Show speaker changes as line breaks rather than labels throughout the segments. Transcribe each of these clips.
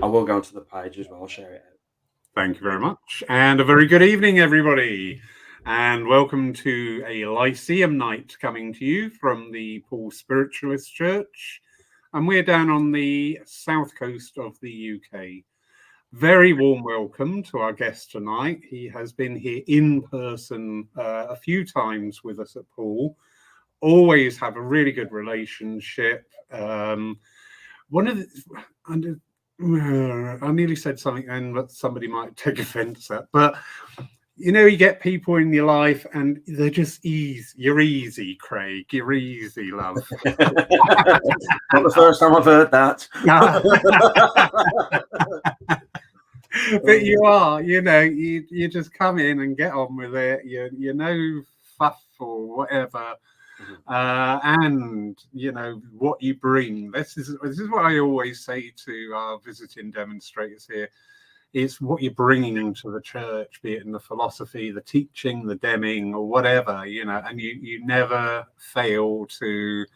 I will go onto the page as well. I'll share it out.
Thank you very much. And a very good evening, everybody. And welcome to a Lyceum night coming to you from the Paul Spiritualist Church. And we're down on the south coast of the UK. Very warm welcome to our guest tonight. He has been here in person a few times with us at Paul. Always have a really good relationship. One of the, I nearly said something then that somebody might take offence at, but you know, you get people in your life and they're just easy. You're easy, Craig. You're easy, love.
Not the first time I've heard that.
But you are, you know, you just come in and get on with it. You're no fuff or whatever. And you know what you bring. This is what I always say to our visiting demonstrators here. It's what you're bringing to the church, be it in the philosophy, the teaching, the demming, or whatever, you know. And you never fail to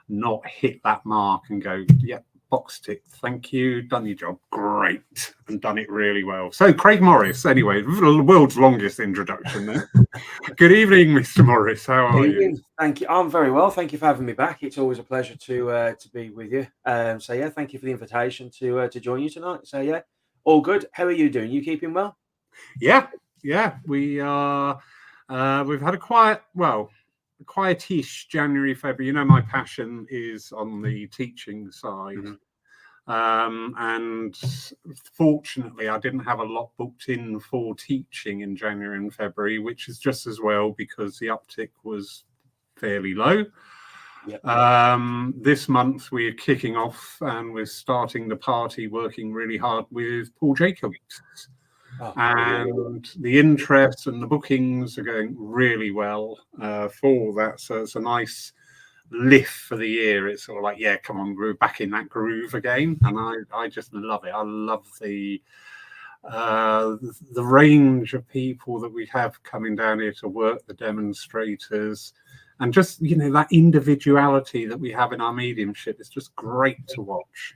not hit that mark and go, yeah, box tick, thank you, done your job, great, and done it really well. So Craig Morris, anyway, the world's longest introduction there. Good evening, Mr. Morris. How are you?
Thank you. I'm very well. Thank you for having me back. It's always a pleasure to be with you. So yeah, thank you for the invitation to join you tonight. So yeah, all good. How are you doing? You keeping well?
Yeah. We are. We've had a quietish January, February. You know, my passion is on the teaching side. And fortunately, I didn't have a lot booked in for teaching in January and February, which is just as well because the uptick was fairly low. This month we're kicking off and we're starting the party working really hard with Paul Jacobs. And the interest and the bookings are going really well for that. So it's a nice lift for the year. It's sort of like, yeah, come on, we're back in that groove again. And I just love it. I love the range of people that we have coming down here to work, the demonstrators, and just, you know, that individuality that we have in our mediumship. It's just great to watch.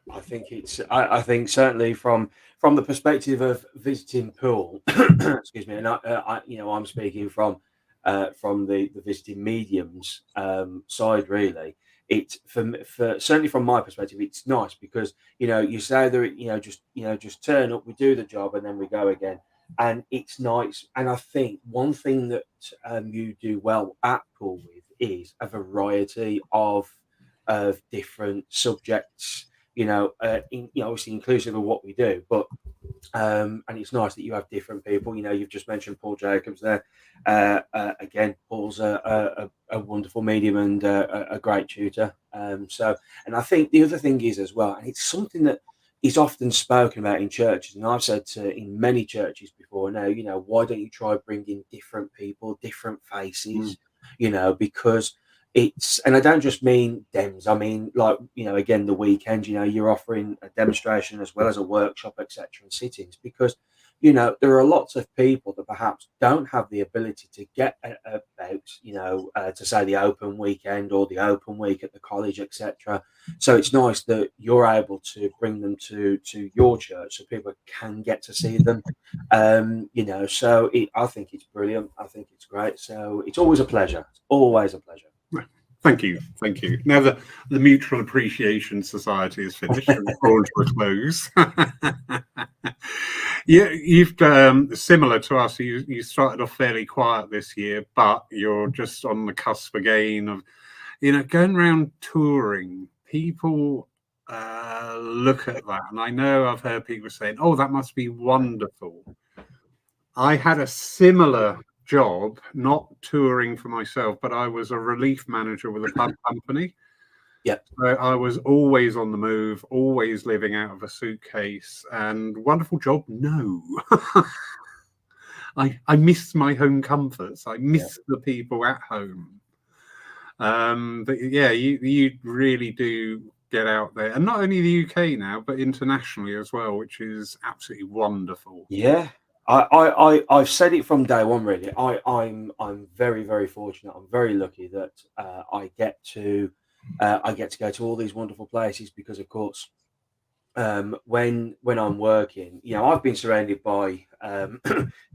I think certainly from the perspective of visiting Poole, excuse me, and I'm speaking from the visiting mediums side, really. It's for certainly from my perspective, it's nice because you say that just turn up, we do the job, and then we go again, and it's nice. And I think one thing that you do well at Poole with is a variety of different subjects. Obviously inclusive of what we do, but and it's nice that you have different people. You've just mentioned Paul Jacobs there. Again, Paul's a wonderful medium and a great tutor. And I think the other thing is as well, and it's something that is often spoken about in churches, and I've said in many churches before now, why don't you try bringing different people, different faces, because and I don't just mean dems. I mean, again, the weekend, you're offering a demonstration as well as a workshop, etc., and sittings, because, there are lots of people that perhaps don't have the ability to get about, to say the open weekend or the open week at the college, etc. So it's nice that you're able to bring them to your church so people can get to see them. So I think it's brilliant. I think it's great. So it's always a pleasure. It's always a pleasure.
Thank you. Now the Mutual Appreciation Society is finished and drawn to a close. Yeah, you've similar to us. You started off fairly quiet this year, but you're just on the cusp again of, going around touring. People look at that, and I know I've heard people saying, "Oh, that must be wonderful." I had a similar job, not touring for myself, but I was a relief manager with a pub company.
Yeah.
So I was always on the move, always living out of a suitcase, and wonderful job. No, I miss my home comforts. I miss the people at home. But yeah, you really do get out there, and not only the UK now, but internationally as well, which is absolutely wonderful.
Yeah. I've said it from day one. Really, I'm very, very fortunate. I'm very lucky that I get to go to all these wonderful places because, of course, when I'm working, I've been surrounded by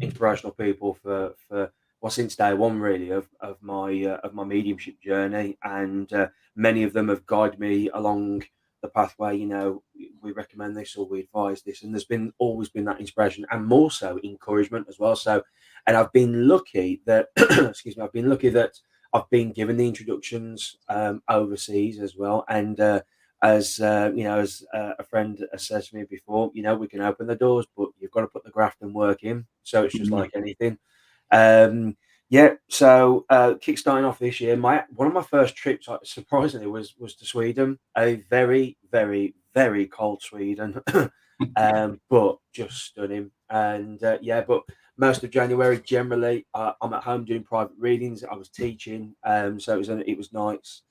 inspirational people for well, since day one, really, of my mediumship journey, and many of them have guided me along the pathway. We recommend this or we advise this, and there's been always been that inspiration and more so encouragement as well. So, and I've been lucky that excuse me, I've been lucky that I've been given the introductions overseas as well, and as a friend has said to me before, we can open the doors, but you've got to put the graft and work in. So it's just like anything. Um, yeah. So kickstarting off this year, my one of my first trips, surprisingly, was to Sweden. A very, very, very cold Sweden, but just stunning. And but most of January, generally, I'm at home doing private readings. I was teaching, so it was nice.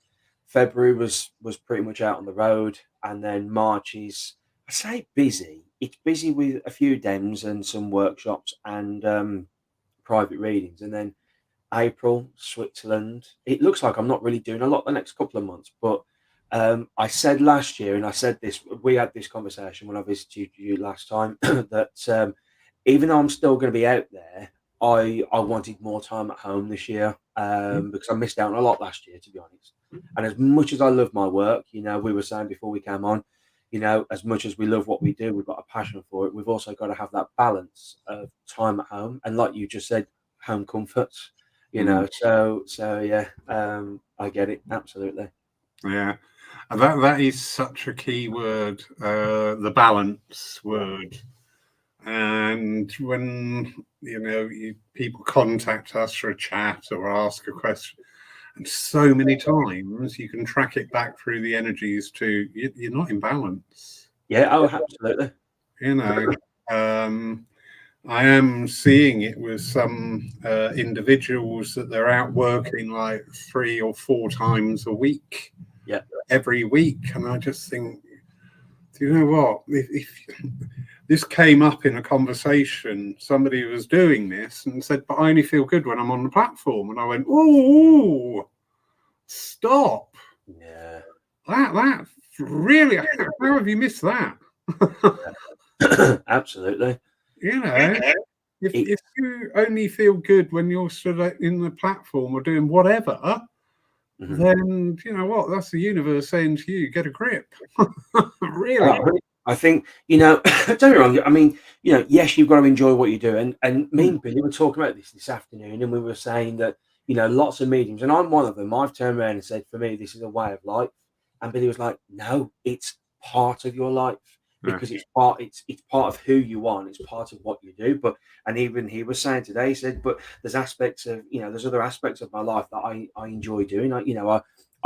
February was pretty much out on the road, and then March is, I say, busy. It's busy with a few dems and some workshops and private readings, and then April, Switzerland. It looks like I'm not really doing a lot the next couple of months, but I said last year, and I said this, we had this conversation when I visited you last time, that even though I'm still going to be out there, I wanted more time at home this year because I missed out on a lot last year, to be honest. And as much as I love my work, we were saying before we came on, as much as we love what we do, we've got a passion for it. We've also got to have that balance of time at home, and like you just said, home comforts. So yeah, I get it absolutely.
Yeah, and that is such a key word, the balance word. And when people contact us for a chat or ask a question, and so many times you can track it back through the energies to you're not in balance.
Yeah, oh, absolutely.
I am seeing it with some individuals that they're out working like 3 or 4 times a week, every week, and I just think, do you know what? If this came up in a conversation, somebody was doing this and said, "But I only feel good when I'm on the platform," and I went, "Oh, stop!
Yeah,
That really? How have you missed that?"
absolutely.
If you only feel good when you're stood in the platform or doing whatever, then you know what? That's the universe saying to you, "Get a grip." Really?
I think don't get me wrong. I mean, yes, you've got to enjoy what you do, and me and Billy were talking about this afternoon, and we were saying that lots of mediums, and I'm one of them. I've turned around and said, for me, this is a way of life, and Billy was like, "No, it's part of your life." Because it's part of who you are, and it's part of what you do. And even he was saying today, he said, but there's aspects of there's other aspects of my life that I enjoy doing. I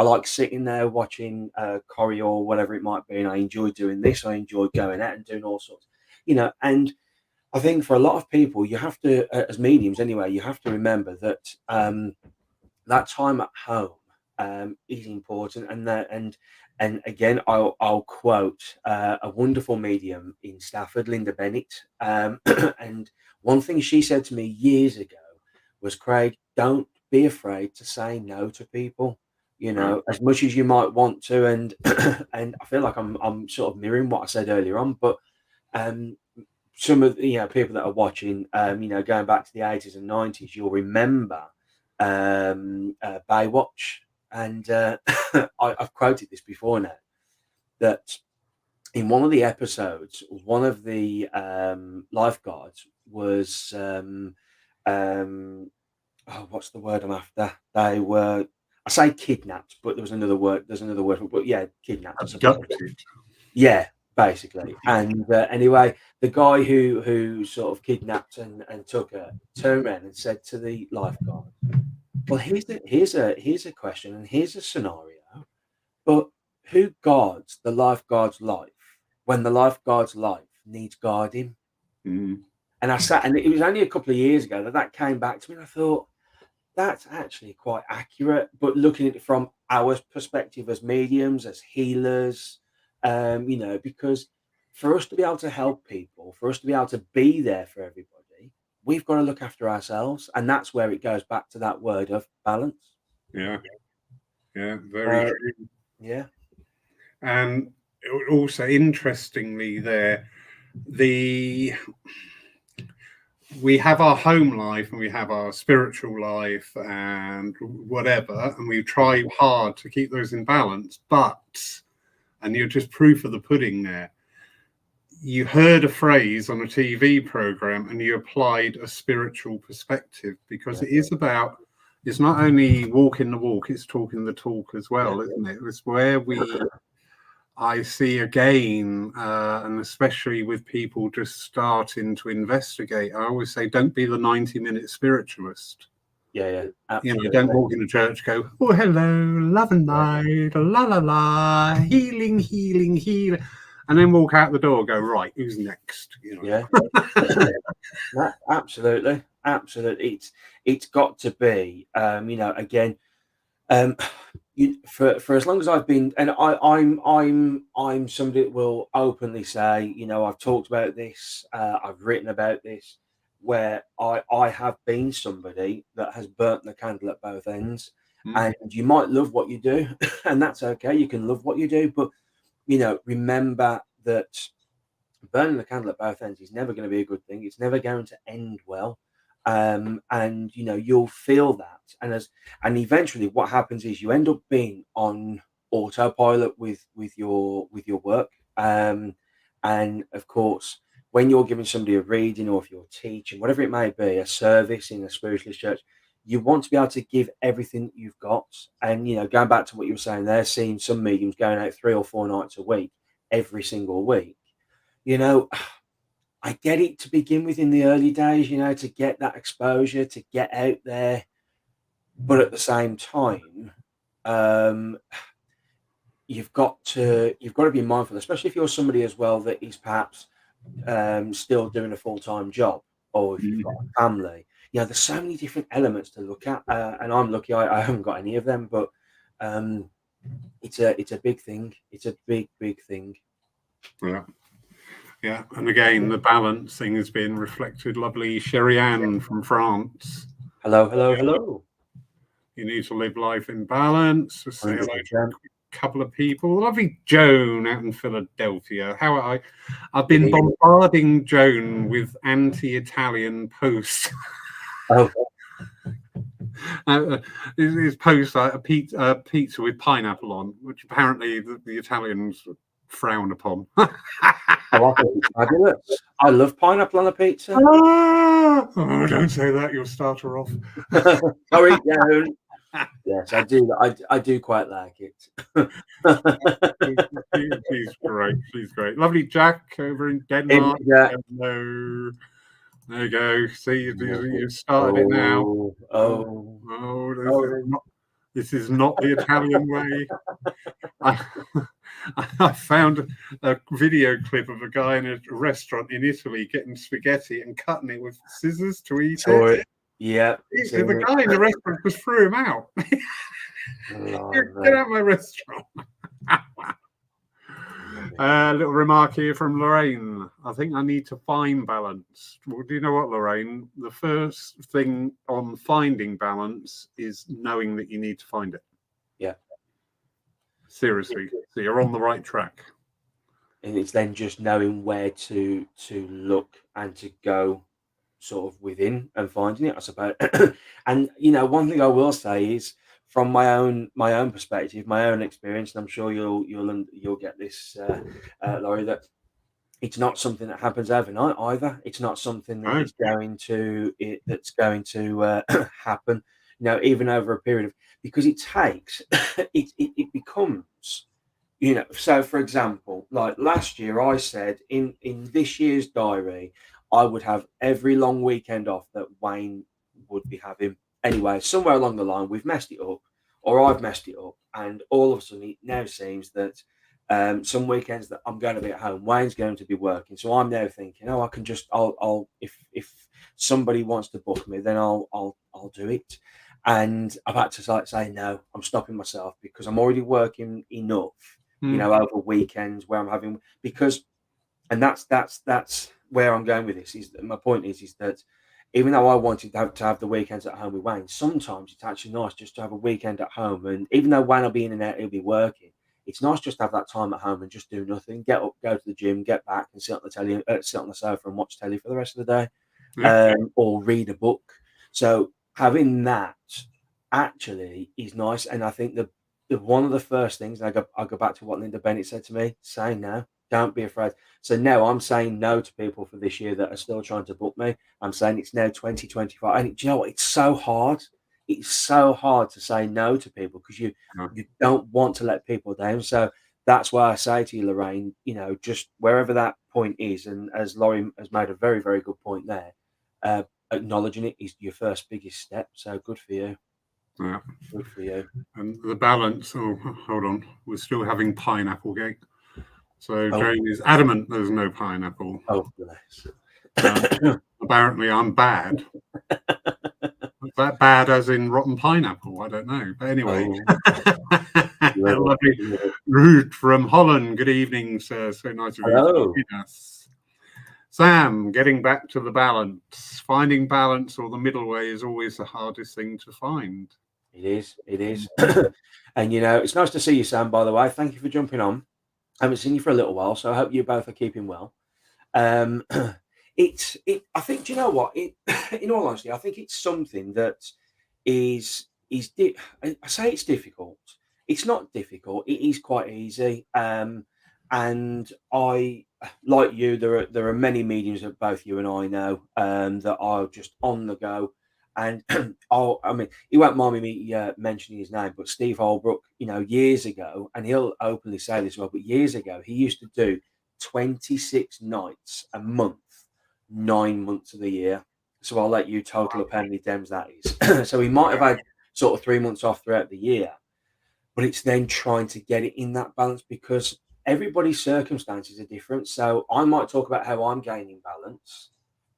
like sitting there watching Corrie or whatever it might be, and I enjoy doing this. I enjoy going out and doing all sorts, And I think for a lot of people, you have to, as mediums anyway, you have to remember that that time at home is important, and again, I'll quote a wonderful medium in Stafford, Linda Bennett, and one thing she said to me years ago was, "Craig, don't be afraid to say no to people. As much as you might want to." And and I feel like I'm sort of mirroring what I said earlier on, but um, some of the people that are watching, going back to the 80s and 90s, you'll remember Baywatch, and I've quoted this before now, that in one of the episodes, one of the lifeguards was oh, what's the word I'm after? They were, I say kidnapped, but there was another word. There's another word, but yeah, kidnapped.
Abducted.
Yeah, basically. And anyway, the guy who sort of kidnapped and took her turned around and said to the lifeguard, "Well, here's a question and here's a scenario, but who guards the lifeguard's life when the lifeguard's life needs guarding?" And I sat, and it was only a couple of years ago that came back to me, and I thought, that's actually quite accurate. But looking at it from our perspective as mediums, as healers, because for us to be able to help people, for us to be able to be there for everybody, we've got to look after ourselves. And that's where it goes back to that word of balance.
Yeah, very true.
Yeah.
And also interestingly, we have our home life and we have our spiritual life and whatever, and we try hard to keep those in balance. But, and you're just proof of the pudding there, you heard a phrase on a TV program and you applied a spiritual perspective, because it is about, it's not only walking the walk, it's talking the talk as well, isn't it? It's where I see again, and especially with people just starting to investigate, I always say, don't be the 90-minute spiritualist.
Yeah, absolutely.
You know, don't walk into church, go, oh, hello, love and light, la la la, healing, healing, healing, and then walk out the door, go, right, who's next? You know?
Yeah, absolutely. It's got to be, you know, again, for as long as I've been, and I'm somebody that will openly say, you know, I've talked about this, I've written about this, where I have been somebody that has burnt the candle at both ends. And you might love what you do, and that's okay. You can love what you do, but you know, remember that burning the candle at both ends is never going to be a good thing. It's never going to end well. And you know, you'll feel that. And eventually what happens is you end up being on autopilot with your work. And of course, when you're giving somebody a reading, or if you're teaching, whatever it may be, a service in a spiritualist church, you want to be able to give everything that you've got. And you know, going back to what you were saying there, seeing some mediums going out 3 or 4 nights a week, every single week, you know, I get it to begin with in the early days, you know, to get that exposure, to get out there. But at the same time, you've got to be mindful, especially if you're somebody as well that is perhaps still doing a full-time job, or if you've got a family. You know, there's so many different elements to look at, and I'm lucky I haven't got any of them, but it's a big thing. It's a big thing.
Yeah, and again, the balance thing has been reflected. Lovely Sherry Ann from France.
Hello.
You need to live life in balance. Just say hello to a couple of people. Lovely Joan out in Philadelphia. I've been bombarding Joan with anti-Italian posts.
Oh.
His posts like a pizza with pineapple on, which apparently the Italians frown upon.
Oh, I think it's fabulous. I love pineapple on a pizza.
Oh, don't say that. You'll start her off.
Sorry, Joan. Yes, I do. I do quite like it.
She's great. She's great. Lovely Jack over in Denmark. Hello. There you go. See, you started it now. This is not the Italian way. I found a video clip of a guy in a restaurant in Italy getting spaghetti and cutting it with scissors to eat it.
Yeah.
The guy in the restaurant just threw him out. Get out of my restaurant. A little remark here from Lorraine. I think I need to find balance. Well, do you know what, Lorraine? The first thing on finding balance is knowing that you need to find it.
Yeah.
Seriously. So you're on the right track.
And it's then just knowing where to look and to go sort of within and finding it, I suppose. And you know, one thing I will say is, from my own perspective, my own experience, and I'm sure you'll get this, Laurie, that it's not something that happens overnight either. It's not something that is going to happen, you know, even over a period of, because it takes it becomes, you know. So for example, like last year, I said in this year's diary, I would have every long weekend off that Wayne would be having. Anyway, somewhere along the line, we've messed it up, or I've messed it up, and all of a sudden it now seems that some weekends that I'm going to be at home, Wayne's going to be working. So I'm now thinking, oh, I can just, I'll if somebody wants to book me, then I'll do it. And I've had to say no. I'm stopping myself because I'm already working enough, you know, over weekends where I'm having, because, and that's where I'm going with this. Is my point is that even though I wanted to have the weekends at home with Wayne, sometimes it's actually nice just to have a weekend at home. And even though Wayne will be in and out, he'll be working, it's nice just to have that time at home and just do nothing. Get up, go to the gym, get back, and sit on the sit on the sofa and watch telly for the rest of the day, or read a book. So having that actually is nice, and I think the one of the first things, and I go back to what Linda Bennett said to me: say no, don't be afraid. So now I'm saying no to people for this year that are still trying to book me. I'm saying it's now 2025, and do you know what? It's so hard. It's so hard to say no to people because you don't want to let people down. So that's why I say to you, Lorraine, just wherever that point is, and as Laurie has made a very, very good point there, acknowledging it is your first biggest step. So good for you.
Yeah.
Good for you.
And the balance, hold on, we're still having pineapple cake. So Jane is adamant there's no pineapple.
Oh, bless.
Apparently I'm bad. That bad as in rotten pineapple? I don't know. But anyway. Lovely. Ruud from Holland. Good evening, sir. So nice of you to join us. Sam, getting back to the balance. Finding balance or the middle way is always the hardest thing to find.
It is. It is. And, it's nice to see you, Sam, by the way. Thank you for jumping on. I haven't seen you for a little while, so I hope you both are keeping well. I think, do you know what? In all honesty, I think it's something that is I say it's difficult. It's not difficult. It is quite easy. And I, like you, there are many mediums that both you and I know that are just on the go. And he won't mind me mentioning his name, but Steve Holbrook, years ago, and he'll openly say this well, but years ago, he used to do 26 nights a month, 9 months of the year. So I'll let you total up how many dems that is. So he might have had sort of 3 months off throughout the year, but it's then trying to get it in that balance because everybody's circumstances are different. So I might talk about how I'm gaining balance,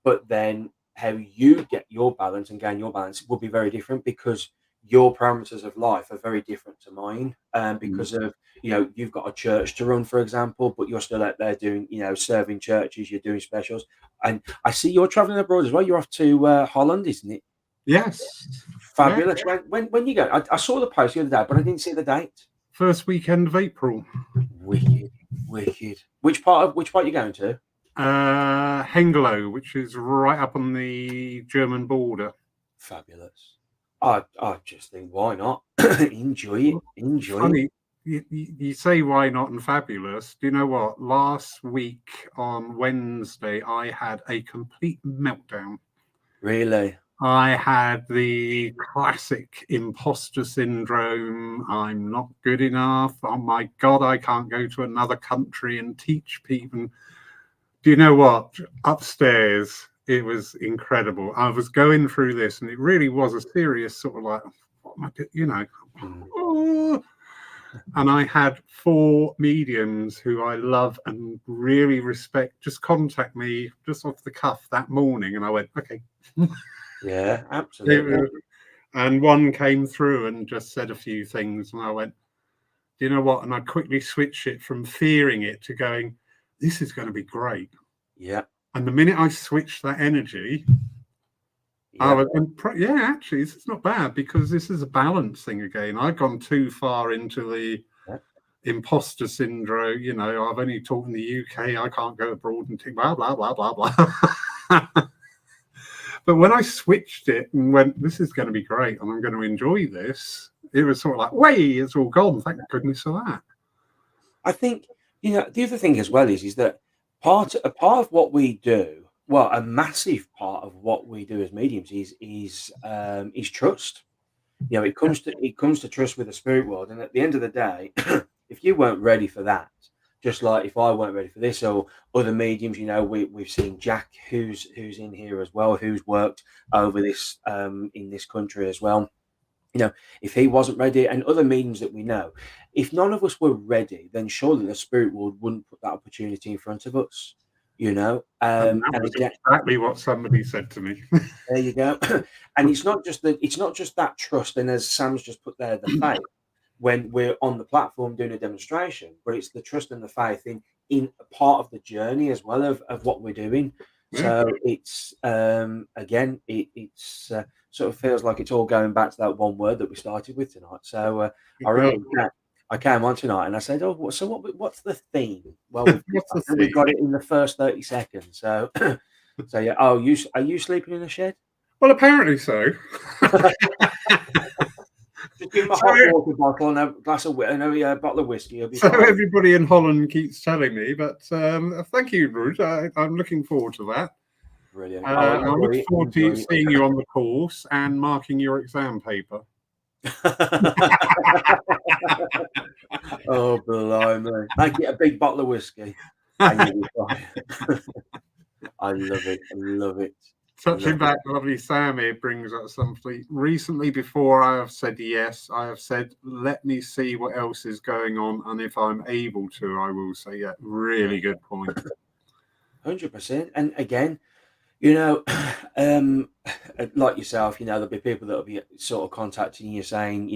but then how you get your balance and gain your balance will be very different because your parameters of life are very different to mine. Because of, you've got a church to run, for example, but you're still out there doing, serving churches, you're doing specials. And I see you're traveling abroad as well. You're off to Holland, isn't it?
Yes.
Fabulous. Yeah. When you go? I saw the post the other day, but I didn't see the date.
First weekend of April.
Wicked. Which part are you going to?
Hengelo, which is right up on the German border.
Fabulous. I just think, why not? Enjoy it.
You say why not and fabulous. Do you know what? Last week on Wednesday, I had a complete meltdown.
Really?
I had the classic imposter syndrome. I'm not good enough. Oh my God, I can't go to another country and teach people. Do you know what? Upstairs, it was incredible. I was going through this and it really was a serious sort of like, what am I doing? And I had 4 mediums who I love and really respect just contact me just off the cuff that morning. And I went, okay.
Yeah, absolutely.
And one came through and just said a few things. And I went, do you know what? And I quickly switched it from fearing it to going, this is going to be great.
Yeah.
And the minute I switched that energy, I was, actually, this is not bad because this is a balance thing again. I've gone too far into the imposter syndrome. I've only taught in the UK. I can't go abroad and blah, blah, blah, blah, blah. But when I switched it and went, this is going to be great and I'm going to enjoy this, it was sort of like, wait, it's all gone. Thank goodness for that.
I think, the other thing as well is that part of what we do, well, a massive part of what we do as mediums is trust. It comes to trust with the spirit world. And at the end of the day, if you weren't ready for that, just like if I weren't ready for this or other mediums, we've seen Jack, who's in here as well, who's worked over this in this country as well. If he wasn't ready, and other mediums that we know, if none of us were ready, then surely the spirit world wouldn't put that opportunity in front of us.
And that was exactly what somebody said to me.
There you go. And it's not just that trust, and as Sam's just put there, the faith when we're on the platform doing a demonstration, but it's the trust and the faith in a part of the journey as well of what we're doing. Yeah. So it's again, it's sort of feels like it's all going back to that one word that we started with tonight. So I remember I came on tonight and I said, "Oh, so what's the theme?" Well,
What's the
we've
thing?
got it in the first 30 seconds. So, so yeah. Oh, are you sleeping in a shed?
Well, apparently so.
Just give him a
So,
hot water bottle and a glass of and a bottle of whiskey. You'll be
so
fine.
everybody in Holland keeps telling me, but thank you, Ruth. I'm looking forward to that.
Brilliant.
I look
Enjoy,
forward to
enjoy.
seeing you on the course and marking your exam paper.
Oh, blimey. Make it a big bottle of whiskey and you'll be fine. I love it. I love it.
Touching back, lovely Sam here brings up something. Recently, before I have said yes, I have said, let me see what else is going on. And if I'm able to, I will say, yeah, really good point.
100%. And again, you know, like yourself, there'll be people that'll be sort of contacting you saying,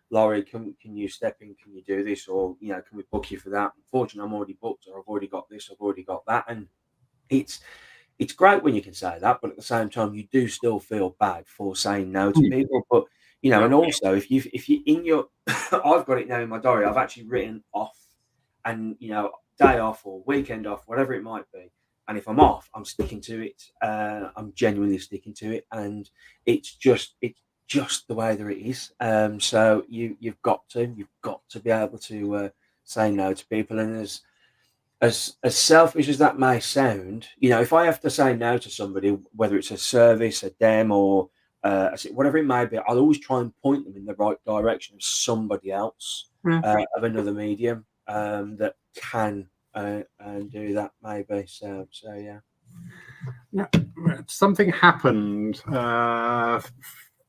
Laurie, can you step in? Can you do this? Or, can we book you for that? Unfortunately, I'm already booked, or I've already got this, I've already got that. And it's great when you can say that, but at the same time, you do still feel bad for saying no to people. But and also if you in your, I've got it now in my diary. I've actually written off, and day off or weekend off, whatever it might be. And if I'm off, I'm sticking to it. I'm genuinely sticking to it, and it's just the way that it is. So you've got to be able to say no to people, and as selfish as that may sound, if I have to say no to somebody, whether it's a service, a dem, or whatever it may be, I'll always try and point them in the right direction of somebody else, of another medium, that can and do that maybe. So yeah.
Yeah, something happened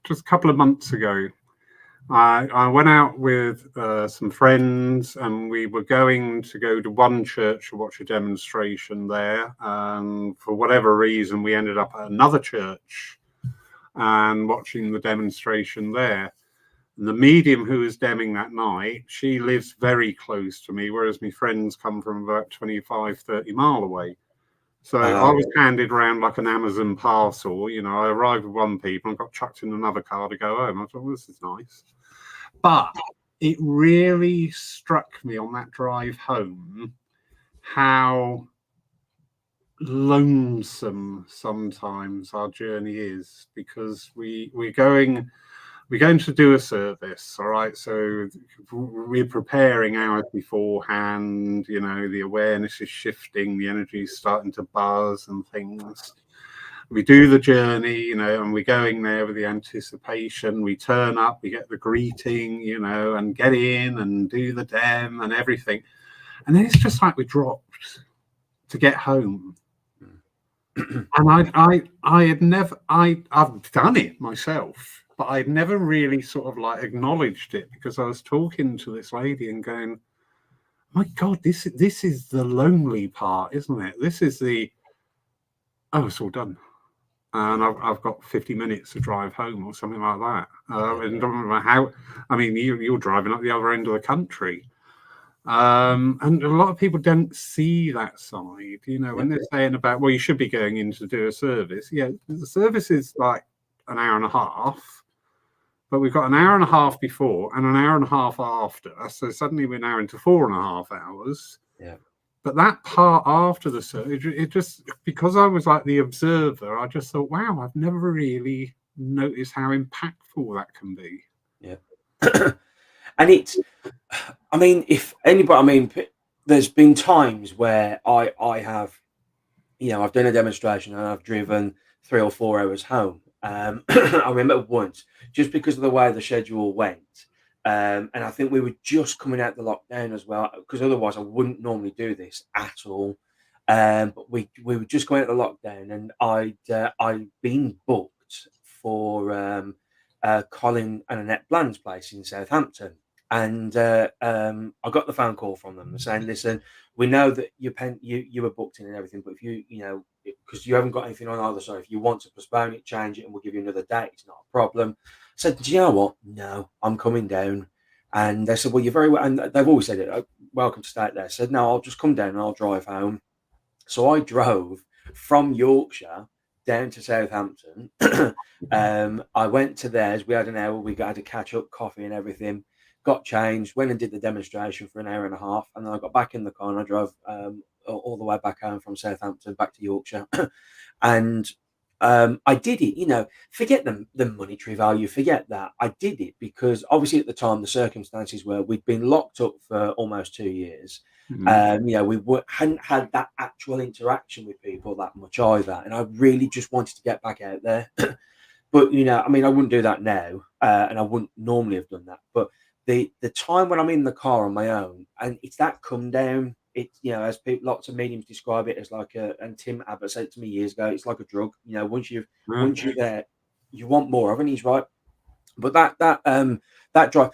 just a couple of months ago. I went out with some friends, and we were going to go to one church to watch a demonstration there. And for whatever reason, we ended up at another church and watching the demonstration there. And the medium who was demming that night, she lives very close to me, whereas my friends come from about 25, 30 mile away. So I was handed around like an Amazon parcel. I arrived with one people and got chucked in another car to go home. I thought, well, this is nice. But it really struck me on that drive home how lonesome sometimes our journey is, because we're going to do a service, all right? So we're preparing hours beforehand, the awareness is shifting, the energy is starting to buzz and things. We do the journey, and we're going there with the anticipation. We turn up, we get the greeting, and get in and do the dem and everything. And then it's just like we're dropped to get home. And I've done it myself, but I'd never really sort of like acknowledged it, because I was talking to this lady and going, my God, this is the lonely part, isn't it? This is the, oh, it's all done. And I've got 50 minutes to drive home or something like that. And don't know how, I mean, you're driving up the other end of the country. And a lot of people don't see that side, when they're saying about, well, you should be going in to do a service. Yeah, the service is like an hour and a half, but we've got an hour and a half before and an hour and a half after. So suddenly we're now into 4.5 hours.
Yeah.
But that part after the service, it just, because I was like the observer, I just thought, wow, I've never really noticed how impactful that can be.
Yeah. And it's, I mean, if anybody, there's been times where I have, I've done a demonstration and I've driven 3 or 4 hours home. I remember once, just because of the way the schedule went, and I think we were just coming out the lockdown as well, because otherwise I wouldn't normally do this at all. But we were just going out the lockdown, and I'd been booked for Colin and Annette Bland's place in Southampton. And I got the phone call from them saying, "Listen, we know that you were booked in and everything, but if because you haven't got anything on either side, if you want to postpone it, change it, and we'll give you another date, it's not a problem." I said, "Do you know what? No, I'm coming down." And they said, "Well, you're very well," and they've always said it. Welcome to stay there. I said, "No, I'll just come down and I'll drive home." So I drove from Yorkshire down to Southampton. I went to theirs. We had an hour. We had a catch up, coffee and everything. got changed, went and did the demonstration for an hour and a half, and then I got back in the car and I drove all the way back home from Southampton back to Yorkshire. And I did it, forget the monetary value, forget that. I did it because obviously at the time the circumstances were we'd been locked up for almost 2 years. We hadn't had that actual interaction with people that much either, and I really just wanted to get back out there. But I wouldn't do that now, and I wouldn't normally have done that. But the time when I'm in the car on my own, and it's that come down. It's as people, lots of mediums describe it as like and Tim Abbott said it to me years ago. It's like a drug. Once you're there, you want more of it. And he's right. But that drive.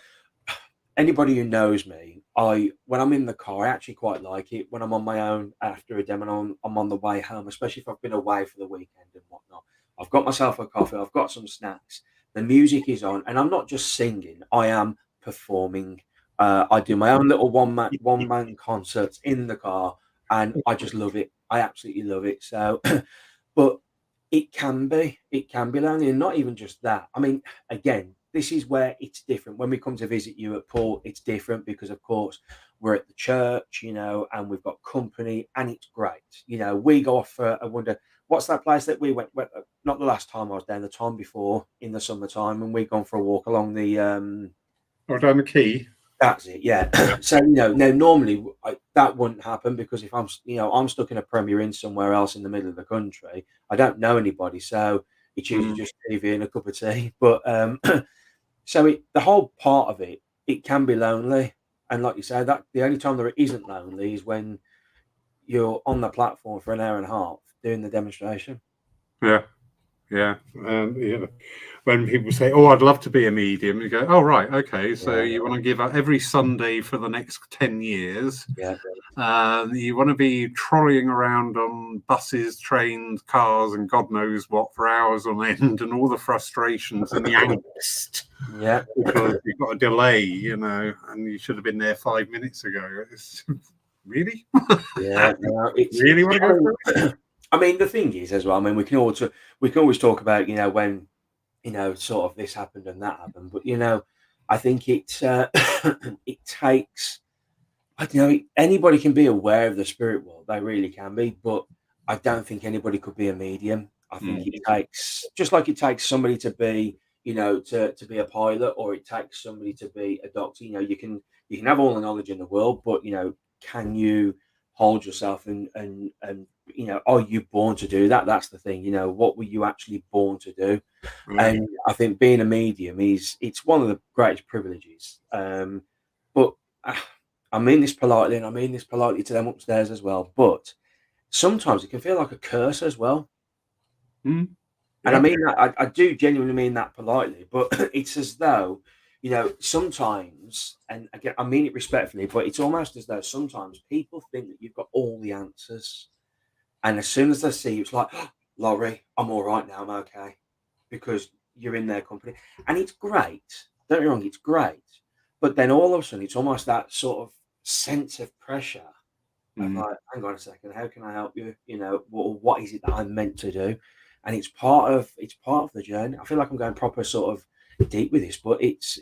Anybody who knows me, when I'm in the car, I actually quite like it. When I'm on my own after a demo, I'm on the way home, especially if I've been away for the weekend and whatnot. I've got myself a coffee. I've got some snacks. The music is on, and I'm not just singing. I am performing. I do my own little one man concerts in the car, and I just love it. I absolutely love it. So, but it can be lonely, and not even just that. I mean, again, this is where it's different. When we come to visit you at Paul, it's different because, of course, we're at the church, and we've got company, and it's great. We go off for, I wonder, what's that place that we went not the last time I was down, the time before in the summertime, and we've gone for a walk along the
or down the quay.
That's it, yeah. So now normally that wouldn't happen because if I'm stuck in a Premier Inn somewhere else in the middle of the country, I don't know anybody, so it's usually just TV and a cup of tea. But so the whole part of it can be lonely, and like you say, that the only time that it isn't lonely is when you're on the platform for an hour and a half doing the demonstration.
Yeah. When people say, "Oh, I'd love to be a medium," you go, "Oh, right, okay." So you want to give up every Sunday for the next 10 years.
Yeah.
You want to be trolleying around on buses, trains, cars, and God knows what for hours on end, and all the frustrations and the angst.
Yeah.
Because you've got a delay, and you should have been there 5 minutes ago. Really?
Yeah. No,
really want to go through it?
I mean, the thing is as well. I mean, we can always talk about when sort of this happened and that happened, but I think it takes. I don't know. Anybody can be aware of the spirit world; they really can be. But I don't think anybody could be a medium. I think it takes, just like it takes somebody to be, to be a pilot, or it takes somebody to be a doctor. You can have all the knowledge in the world, but can you hold yourself and are you born to do that? That's the thing. What were you actually born to do? And I think being a medium it's one of the greatest privileges. But I mean this politely, and I mean this politely to them upstairs as well. But sometimes it can feel like a curse as well. And I mean that I do genuinely mean that politely, but it's as though sometimes, and again, I mean it respectfully, but it's almost as though sometimes people think that you've got all the answers. And as soon as they see you, it's like, oh, Laurie, I'm all right now, I'm okay. Because you're in their company. And it's great. Don't get me wrong, it's great. But then all of a sudden, it's almost that sort of sense of pressure. Of like, hang on a second, how can I help you? What is it that I'm meant to do? And it's part of the journey. I feel like I'm going proper sort of deep with this, but it's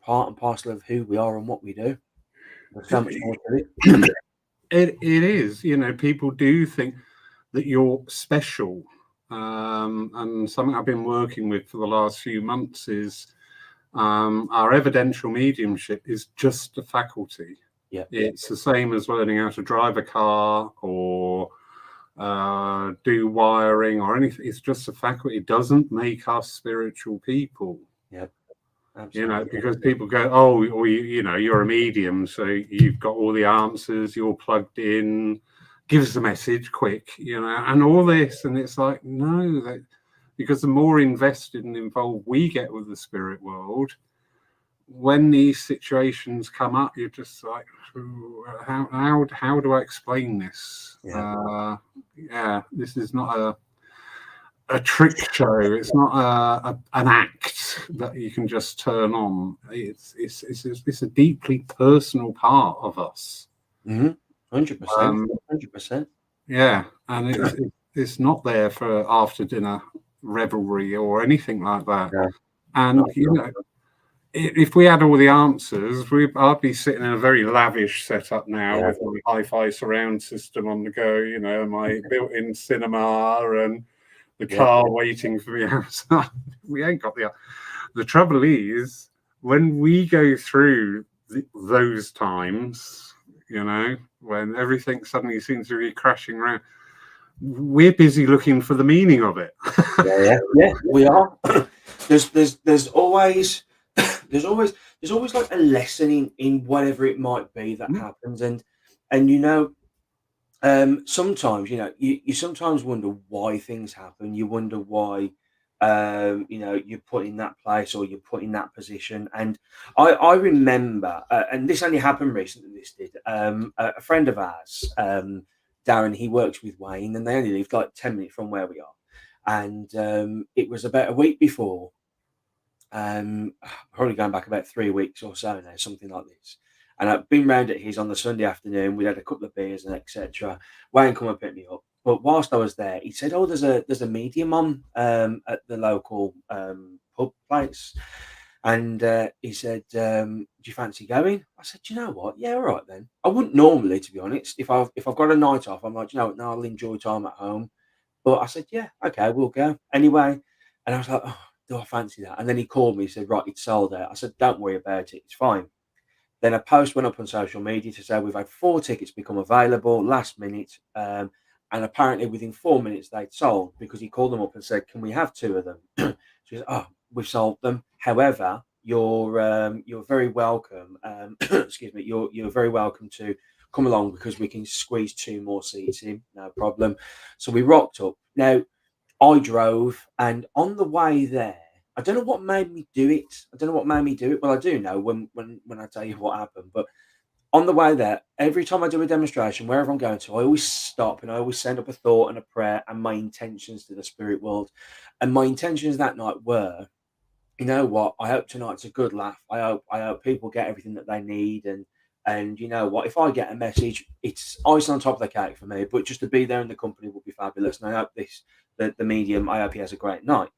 part and parcel of who we are and what we do. There's so much more to it.
It is. People do think that you're special. And something I've been working with for the last few months is our evidential mediumship is just a faculty.
Yeah.
It's the same as learning how to drive a car or do wiring or anything. It's just a faculty. It doesn't make us spiritual people.
Yeah. Absolutely.
Because people go, "Oh, you're a medium, so you've got all the answers, you're plugged in, give us a message quick," and all this. And it's like, no, because the more invested and involved we get with the spirit world, when these situations come up, you're just like, how do I explain this? This is not a trick show. It's not an act that you can just turn on. It's a deeply personal part of us.
100%. 100%.
Yeah, and it's not there for after dinner revelry or anything like that.
Yeah.
And if we had all the answers, I'd be sitting in a very lavish setup now
Yeah.
with my hi-fi surround system on the go, my built-in cinema and the car waiting for me outside. We ain't got the trouble is when we go through those times, when everything suddenly seems to be crashing around, we're busy looking for the meaning of it.
Yeah, we are. There's always there's always like a lesson in whatever it might be that happens, and sometimes you sometimes wonder why things happen. You wonder why you're put in that place or you're put in that position. And I remember, and this only happened recently. This did a friend of ours, Darren. He works with Wayne, and they only lived like 10 minutes from where we are. And it was about a week before, probably going back about 3 weeks or so now, something like this. And I've been round at his on the Sunday afternoon. We had a couple of beers and etc. Wayne come and pick me up. But whilst I was there, he said, "Oh, there's a medium on at the local pub place," and he said, "Do you fancy going?" I said, "Do you know what? Yeah, all right then." I wouldn't normally, to be honest. If I've got a night off, I'm like, "Do you know what? No, I'll enjoy time at home." But I said, "Yeah, okay, we'll go." Anyway, and I was like, "Oh, do I fancy that?" And then he called me, he said, "Right, it's sold out." I said, "Don't worry about it, it's fine." Then a post went up on social media to say we've had 4 tickets become available last minute. And apparently within 4 minutes they'd sold because he called them up and said, "Can we have two of them?" She said, "Oh, we've sold them. However, you're very welcome. Excuse me, you're very welcome to come along because we can squeeze two more seats in, no problem." So we rocked up. Now I drove, and on the way there, I don't know what made me do it. I don't know what made me do it. Well, I do know when I tell you what happened. But on the way there, every time I do a demonstration, wherever I'm going to, I always stop and I always send up a thought and a prayer and my intentions to the spirit world. And my intentions that night were, you know what? I hope tonight's a good laugh. I hope people get everything that they need, and you know what? If I get a message, it's icing on top of the cake for me. But just to be there in the company would be fabulous. And I hope the medium. I hope he has a great night.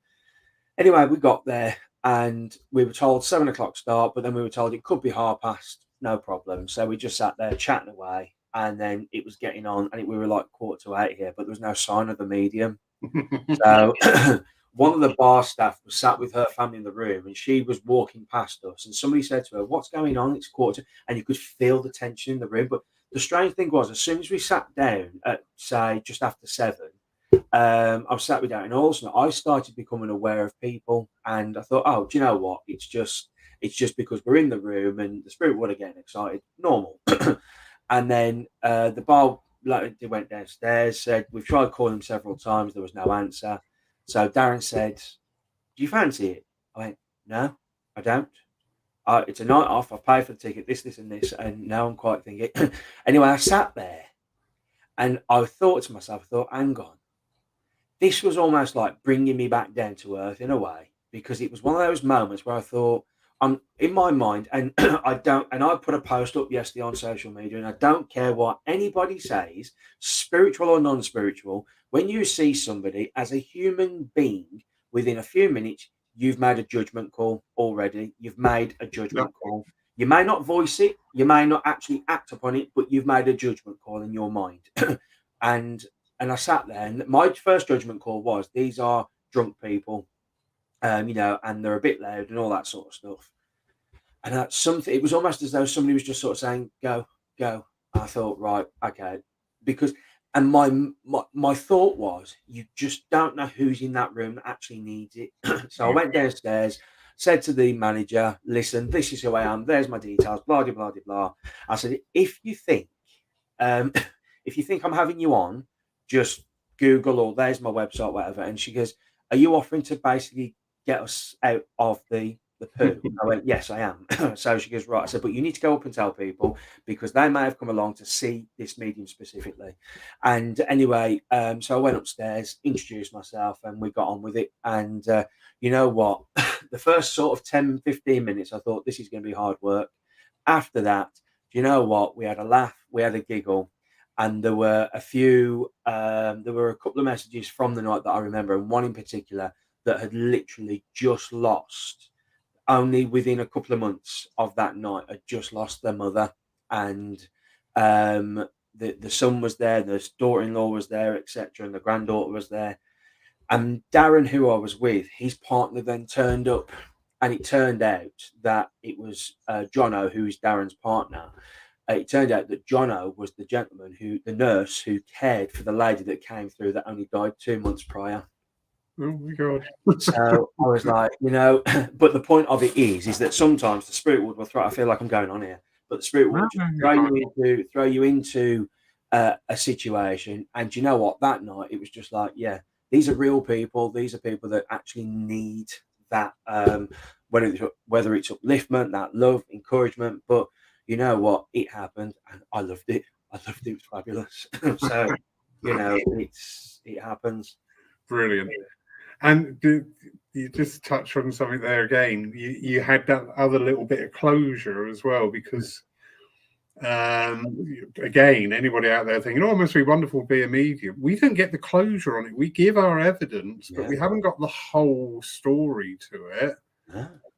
Anyway, we got there and we were told 7 o'clock start, but then we were told it could be half past, no problem. So we just sat there chatting away, and then it was getting on, and we were like 7:45 here, but there was no sign of the medium. So one of the bar staff was sat with her family in the room, and she was walking past us, and somebody said to her, "What's going on? It's quarter," and you could feel the tension in the room. But the strange thing was, as soon as we sat down at say just after 7, I was sat with Darren, and all of a sudden I started becoming aware of people, and I thought, "Oh, do you know what? It's just because we're in the room and the spirit world are getting excited, normal." And then the bar like they went downstairs, said we've tried calling him several times, there was no answer. So Darren said, "Do you fancy it?" I went, "No, I don't. It's a night off. I paid for the ticket, this, and this." And now I'm quite thinking. Anyway, I sat there and I thought to myself, I thought, hang on. This was almost like bringing me back down to earth in a way, because it was one of those moments where I thought, I'm in my mind, and I put a post up yesterday on social media, and I don't care what anybody says, spiritual or non spiritual, when you see somebody as a human being within a few minutes, you've made a judgment call already. You've made a judgment call. You may not voice it, you may not actually act upon it, but you've made a judgment call in your mind. and and I sat there, and my first judgment call was these are drunk people, and they're a bit loud and all that sort of stuff. And that's something. It was almost as though somebody was just sort of saying, "Go, go." I thought, right, okay, because and my thought was, you just don't know who's in that room that actually needs it. So I went downstairs, said to the manager, "Listen, this is who I am. There's my details. Blah blah blah blah." I said, "If you think um, if you think I'm having you on, just Google or there's my website, whatever." And she goes, "Are you offering to basically get us out of the poo?" I went, "Yes, I am." So she goes, "Right." I said, "But you need to go up and tell people because they may have come along to see this medium specifically." And anyway, so I went upstairs, introduced myself, and we got on with it. And you know what? The first sort of 10, 15 minutes, I thought this is going to be hard work. After that, do you know what? We had a laugh, we had a giggle, and there were a couple of messages from the night that I remember, and one in particular that had literally just lost only within a couple of months of that night had just lost their mother, and the son was there, the daughter-in-law was there, etc., and the granddaughter was there. And Darren, who I was with, his partner then turned up, and it turned out that it was Jono, who is Darren's partner. It turned out that Jono was the gentleman the nurse who cared for the lady that came through that only died 2 months prior.
Oh my God.
So I was like, but the point of it is that sometimes the spirit world will throw. I feel like I'm going on here, but the spirit world will throw you into a situation, and you know what? That night it was just like, yeah, these are real people. These are people that actually need that, whether it's upliftment, that love, encouragement. But you know what? It happened, and I loved it. I loved it. It was fabulous. So it happens.
Brilliant. And you just touched on something there again. You had that other little bit of closure as well, because again, anybody out there thinking, "Oh, it must be wonderful to be a medium," we don't get the closure on it. We give our evidence, but we haven't got the whole story to it.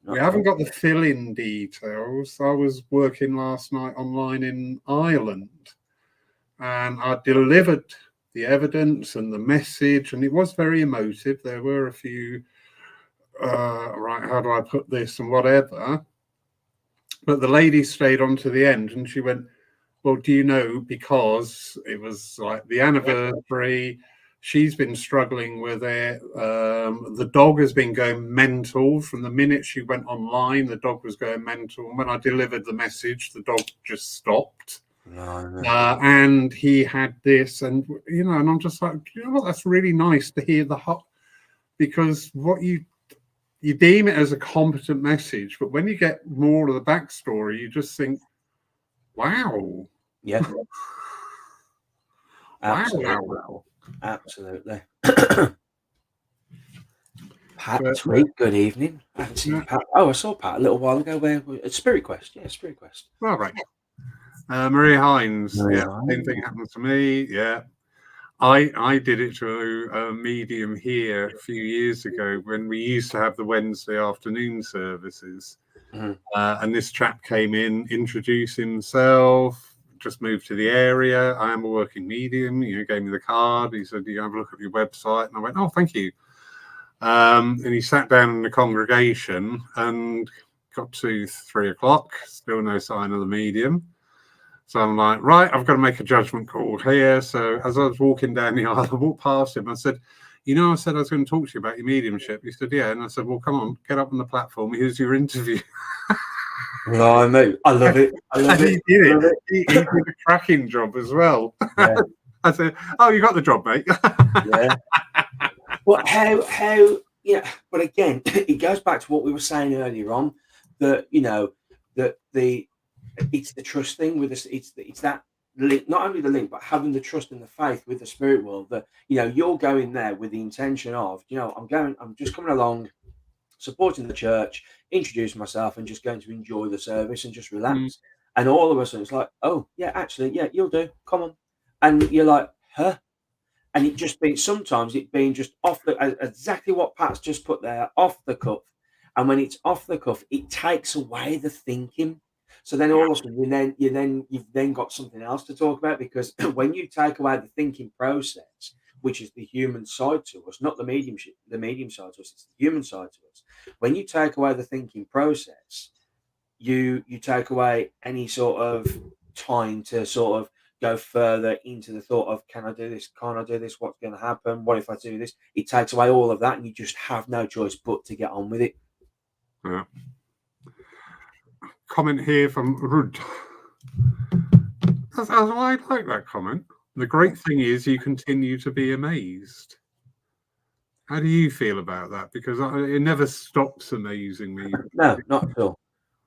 We haven't got the fill-in details. I was working last night online in Ireland, and I delivered the evidence and the message, and it was very emotive. There were a few, right, how do I put this and whatever. But the lady stayed on to the end, and she went, "Well, do you know, because it was like the anniversary, she's been struggling with it. The dog has been going mental from the minute she went online. The dog was going mental. And when I delivered the message, the dog just stopped. And he had this, and and I'm just like, you know what? That's really nice to hear because what you deem it as a competent message, but when you get more of the backstory, you just think, wow,
yeah,
wow.
Absolutely. Pat, sweet. Good evening. I haven't seen Pat. Oh, I saw Pat a little while ago. At Spirit Quest? Yeah, Spirit Quest.
All right. Maria Hines. Same thing happened to me. Yeah. I did it to a medium here a few years ago when we used to have the Wednesday afternoon services. And this chap came in, introduced himself, just moved to the area. I am a working medium. Gave me the card. He said, "You have a look at your website." And I went, "Oh, thank you." And he sat down in the congregation and got to 3 o'clock, still no sign of the medium. So I'm like, right, I've got to make a judgment call here. So as I was walking down the aisle, I walked past him. I said, I said I was going to talk to you about your mediumship. He said, yeah. And I said, well, come on, get up on the platform. Here's your interview.
No, mate, I love it.
He did it. He did a cracking job as well. Yeah. I said, oh, you got the job, mate.
Yeah. Well, but again, it goes back to what we were saying earlier on, that, it's the trust thing with this. It's that link, not only the link, but having the trust and the faith with the spirit world, that, you're going there with the intention of, I'm just coming along, supporting the church, introducing myself, and just going to enjoy the service and just relax. And all of a sudden it's like, oh yeah, actually, yeah, you'll do, come on. And you're like, huh? And it just being, sometimes it being just off exactly what Pat's just put there, off the cuff. And when it's off the cuff, it takes away the thinking. So then all of a sudden you've then got something else to talk about, because when you take away the thinking process, which is the human side to us, not the medium side to us, it's the human side to us. When you take away the thinking process, you take away any sort of time to sort of go further into the thought of, can I do this? Can't I do this? What's going to happen? What if I do this? It takes away all of that, and you just have no choice but to get on with it.
Yeah. Comment here from Rud. I like that comment. The great thing is you continue to be amazed. How do you feel about that? Because it never stops amazing me.
No, not at all.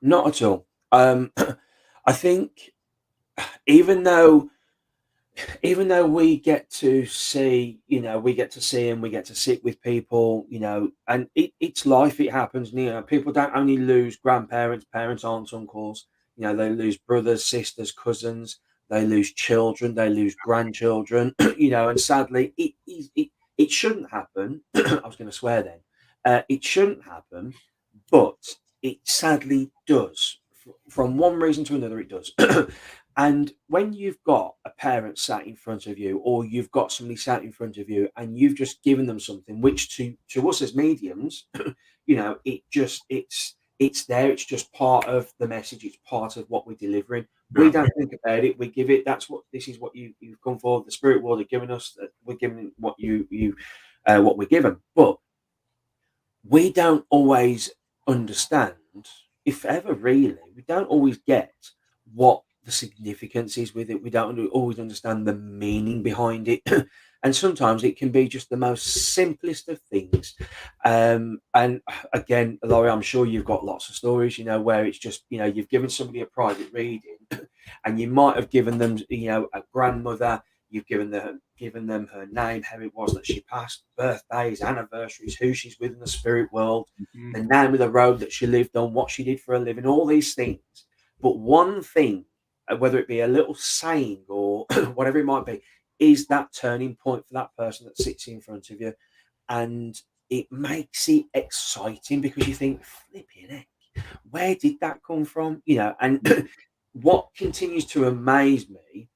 Not at all. I think even though we get to see, we get to see and we get to sit with people, and it's life, it happens. People don't only lose grandparents, parents, aunts, uncles, they lose brothers, sisters, cousins, they lose children, they lose grandchildren, and sadly it shouldn't happen. I was going to swear then. It shouldn't happen, but it sadly does. From one reason to another, it does. And when you've got a parent sat in front of you, or you've got somebody sat in front of you, and you've just given them something, which to us as mediums, it's there. It's just part of the message. It's part of what we're delivering. We don't think about it. We give it. This is what you've come for. The spirit world are giving us. We're giving what what we're given, but we don't always understand, if ever really, we don't always get what the significance is with it. We don't always understand the meaning behind it. And sometimes it can be just the most simplest of things. And again, Laurie, I'm sure you've got lots of stories, where it's just, you've given somebody a private reading and you might have given them, a grandmother. You've given them her name, how it was that she passed, birthdays, anniversaries, who she's with in the spirit world, the name of the road that she lived on, what she did for a living, all these things. But one thing, whether it be a little saying or whatever it might be, is that turning point for that person that sits in front of you. And it makes it exciting because you think, flipping heck, where did that come from? And what continues to amaze me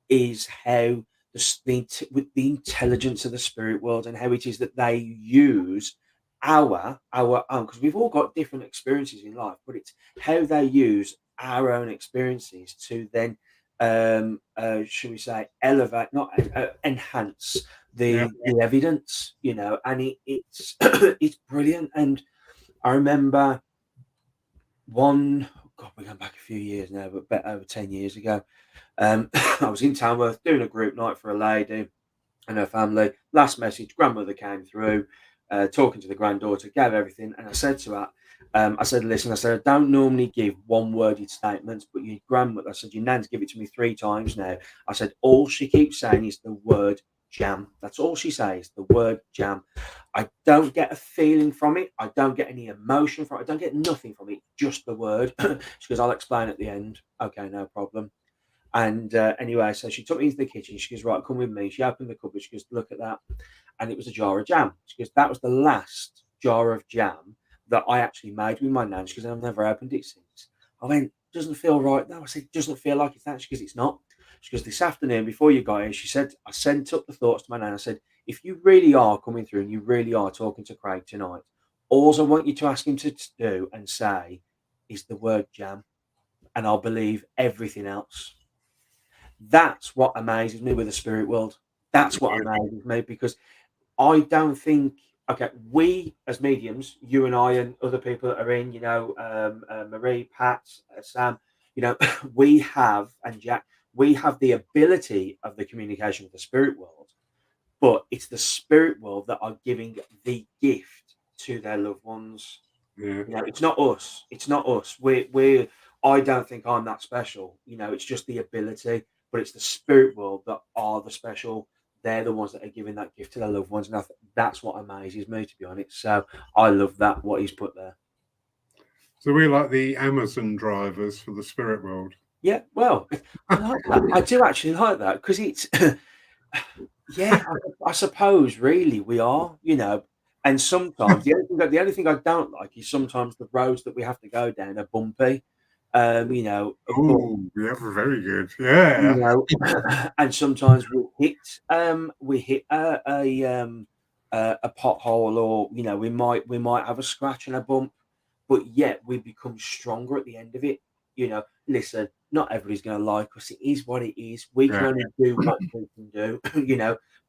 is how with the intelligence of the spirit world, and how it is that they use our own, because we've all got different experiences in life, but it's how they use our own experiences to then should we say elevate, not enhance the evidence, and it's it's brilliant. And I remember we're going back a few years now, but better over 10 years ago. I was in Tamworth doing a group night for a lady and her family. Last message, grandmother came through, talking to the granddaughter, gave everything. And I said to her, listen, I don't normally give one-worded statements, but your grandmother, I said, your nan's give it to me 3 times now. I said, all she keeps saying is the word jam. That's all she says, the word jam. I don't get a feeling from it. I don't get any emotion from it. I don't get nothing from it, just the word. She goes, I'll explain at the end. Okay, no problem. And anyway, so she took me into the kitchen. She goes, right, come with me. She opened the cupboard. She goes, look at that. And it was a jar of jam. She goes, that was the last jar of jam that I actually made with my nan. She goes, I've never opened it since. I went, doesn't feel right though. I said, doesn't feel like it's that. She goes, it's not. She goes, this afternoon, before you got here, she said, I sent up the thoughts to my nan. I said, if you really are coming through and you really are talking to Craig tonight, all I want you to ask him to do and say is the word jam, and I'll believe everything else. That's what amazes me with the spirit world. That's what amazes me, because I don't think, okay, we as mediums, you and I and other people that are in, Marie, Pat, Sam, we have, and Jack, we have the ability of the communication with the spirit world, but it's the spirit world that are giving the gift to their loved ones. It's not us. It's not us. I don't think I'm that special. It's just the ability, but it's the spirit world that are the special. They're the ones that are giving that gift to their loved ones. And that's what amazes me, to be honest. So I love that, what he's put there.
So we're like the Amazon drivers for the spirit world.
Yeah, well, I like that. I do actually like that, because it's, yeah, I suppose really we are, and sometimes the only thing I don't like is sometimes the roads that we have to go down are bumpy.
Oh, yeah, very good. Yeah.
And sometimes we hit a pothole, or we might have a scratch and a bump, but yet we become stronger at the end of it. Listen, not everybody's going to like us. It is what it is. We can only do what we can do.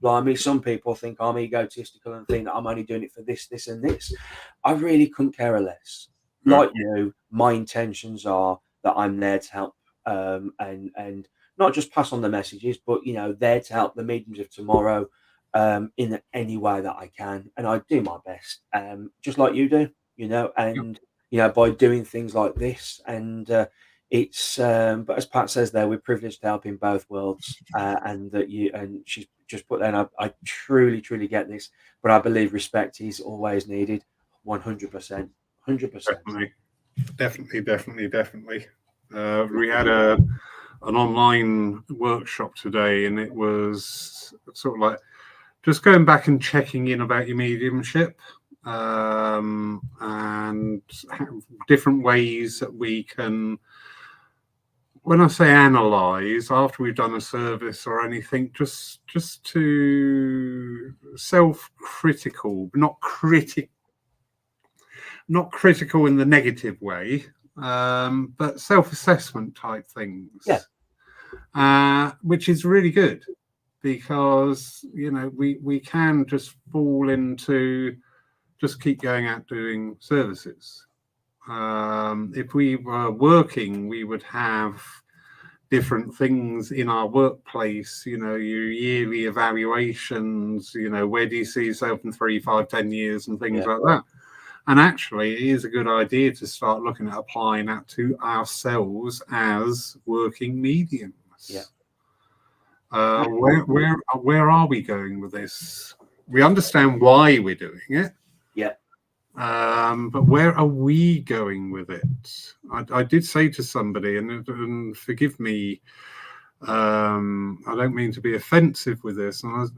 Blimey, some people think I'm egotistical and think that I'm only doing it for this, this, and this. I really couldn't care less. Like you, my intentions are that I'm there to help, and not just pass on the messages, but there to help the mediums of tomorrow, in any way that I can, and I do my best, just like you do, and by doing things like this, and it's. But as Pat says there, we're privileged to help in both worlds, and she's just put there. And I truly, truly get this, but I believe respect is always needed, 100%. 100%.
Definitely. We had an online workshop today, and it was sort of like just going back and checking in about your mediumship. and different ways that we can, when I say analyze, after we've done a service or anything, just to self-critical, not critical in the negative way, but self-assessment type things. Which is really good, because we can just fall into just keep going out doing services. If we were working, we would have different things in our workplace, your yearly evaluations, where do you see yourself in 3, 5, 10 years and things like that. And actually, it is a good idea to start looking at applying that to ourselves as working mediums. Where are we going with this? We understand why we're doing it. But where are we going with it? I did say to somebody, and forgive me, I don't mean to be offensive with this, and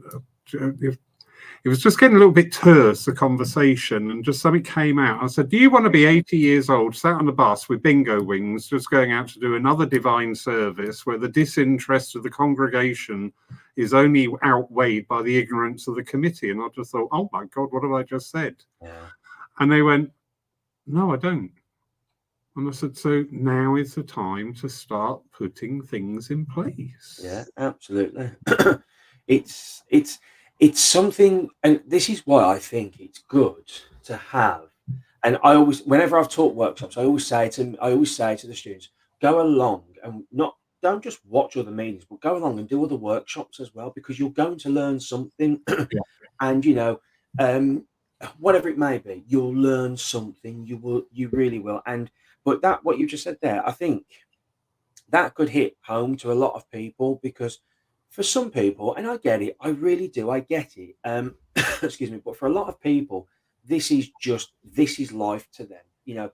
it was just getting a little bit terse, the conversation, and just something came out. I said, do you want to be 80 years old, sat on a bus with bingo wings, just going out to do another divine service where the disinterest of the congregation is only outweighed by the ignorance of the committee? And I just thought, oh my God, what have I just said? And they went, no, I don't. And I said, so now is the time to start putting things in place.
Yeah, absolutely. It's something, and this is why I think it's good to have. And I always, whenever I've taught workshops, I always say to the students, go along and don't just watch other meetings, but go along and do other workshops as well, because you're going to learn something. And whatever it may be, you'll learn something. You really will. But what you just said there, I think that could hit home to a lot of people, because for some people, and I get it, I really do, I get it. Excuse me, but for a lot of people, this is life to them.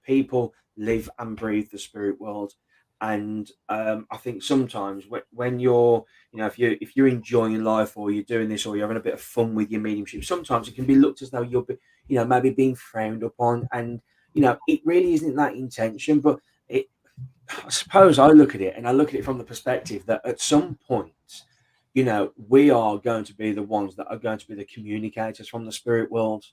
People live and breathe the spirit world, and I think sometimes when you're, if you're enjoying life, or you're doing this, or you're having a bit of fun with your mediumship, sometimes it can be looked as though you're, maybe being frowned upon, and it really isn't that intention. But I suppose I look at it from the perspective that at some point, we are going to be the ones that are going to be the communicators from the spirit world.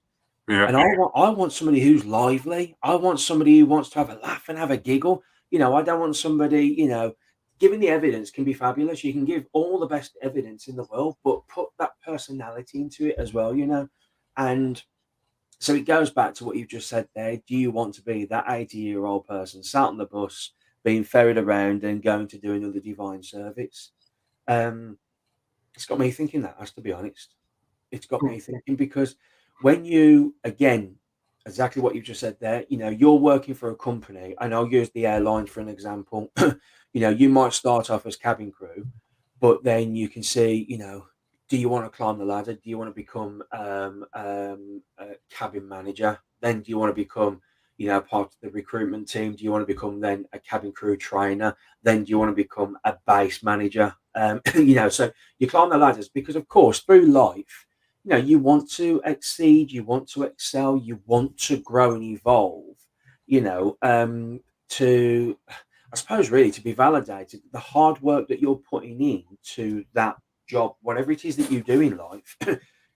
And I want somebody who's lively. I want somebody who wants to have a laugh and have a giggle. I don't want somebody, giving the evidence can be fabulous. You can give all the best evidence in the world, but put that personality into it as well, And so it goes back to what you've just said there. Do you want to be that 80-year-old person sat on the bus, being ferried around and going to do another divine service? It's got me thinking that, has to be honest. It's got me thinking, because when you, again, exactly what you just said there, you're working for a company, and I'll use the airline for an example. You might start off as cabin crew, but then you can see, do you want to climb the ladder? Do you want to become a cabin manager? Then do you want to become, part of the recruitment team? Do you want to become then a cabin crew trainer? Then do you want to become a base manager? So you climb the ladders, because of course through life, you want to exceed, you want to excel, you want to grow and evolve, to, I suppose, really to be validated. The hard work that you're putting into that job, whatever it is that you do in life,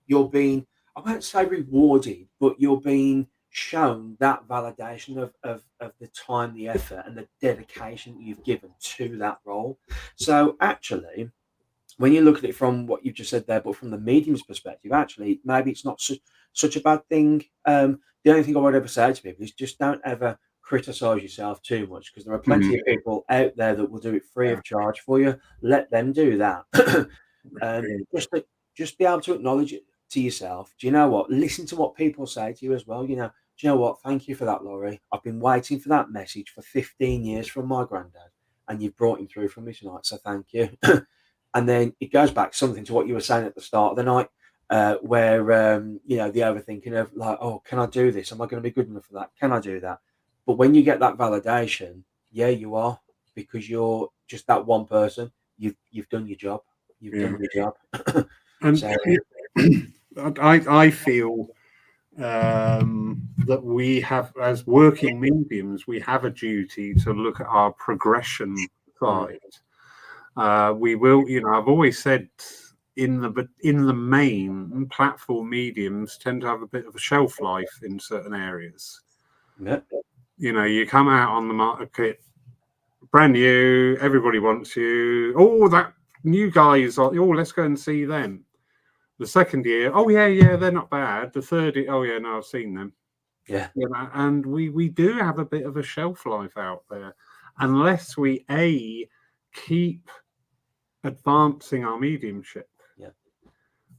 you're being, I won't say rewarded, but you're being shown that validation of the time, the effort, and the dedication that you've given to that role. So actually, when you look at it from what you've just said there, but from the medium's perspective, actually, maybe it's not such a bad thing. The only thing I would ever say to people is just don't ever criticize yourself too much, because there are plenty of people out there that will do it free of charge for you. Let them do that. Just be able to acknowledge it to yourself. Do you know what? Listen to what people say to you as well. Do you know what? Thank you for that, Laurie. I've been waiting for that message for 15 years from my granddad, and you've brought him through for me tonight. So thank you. And then it goes back something to what you were saying at the start of the night, where the overthinking of like, oh, can I do this? Am I going to be good enough for that? Can I do that? But when you get that validation, yeah, you are, because you're just that one person. You've done your job. You've done your job.
And
So,
I feel that we have, as working mediums, we have a duty to look at our progression side. We will, I've always said in the main, platform mediums tend to have a bit of a shelf life in certain areas.
Yeah.
You come out on the market brand new, everybody wants you. Oh, that new guy is on. Oh, let's go and see them. The second year, oh yeah, they're not bad. The third year, oh yeah, no, I've seen them.
Yeah.
And we do have a bit of a shelf life out there, unless we keep advancing our mediumship.
Yeah.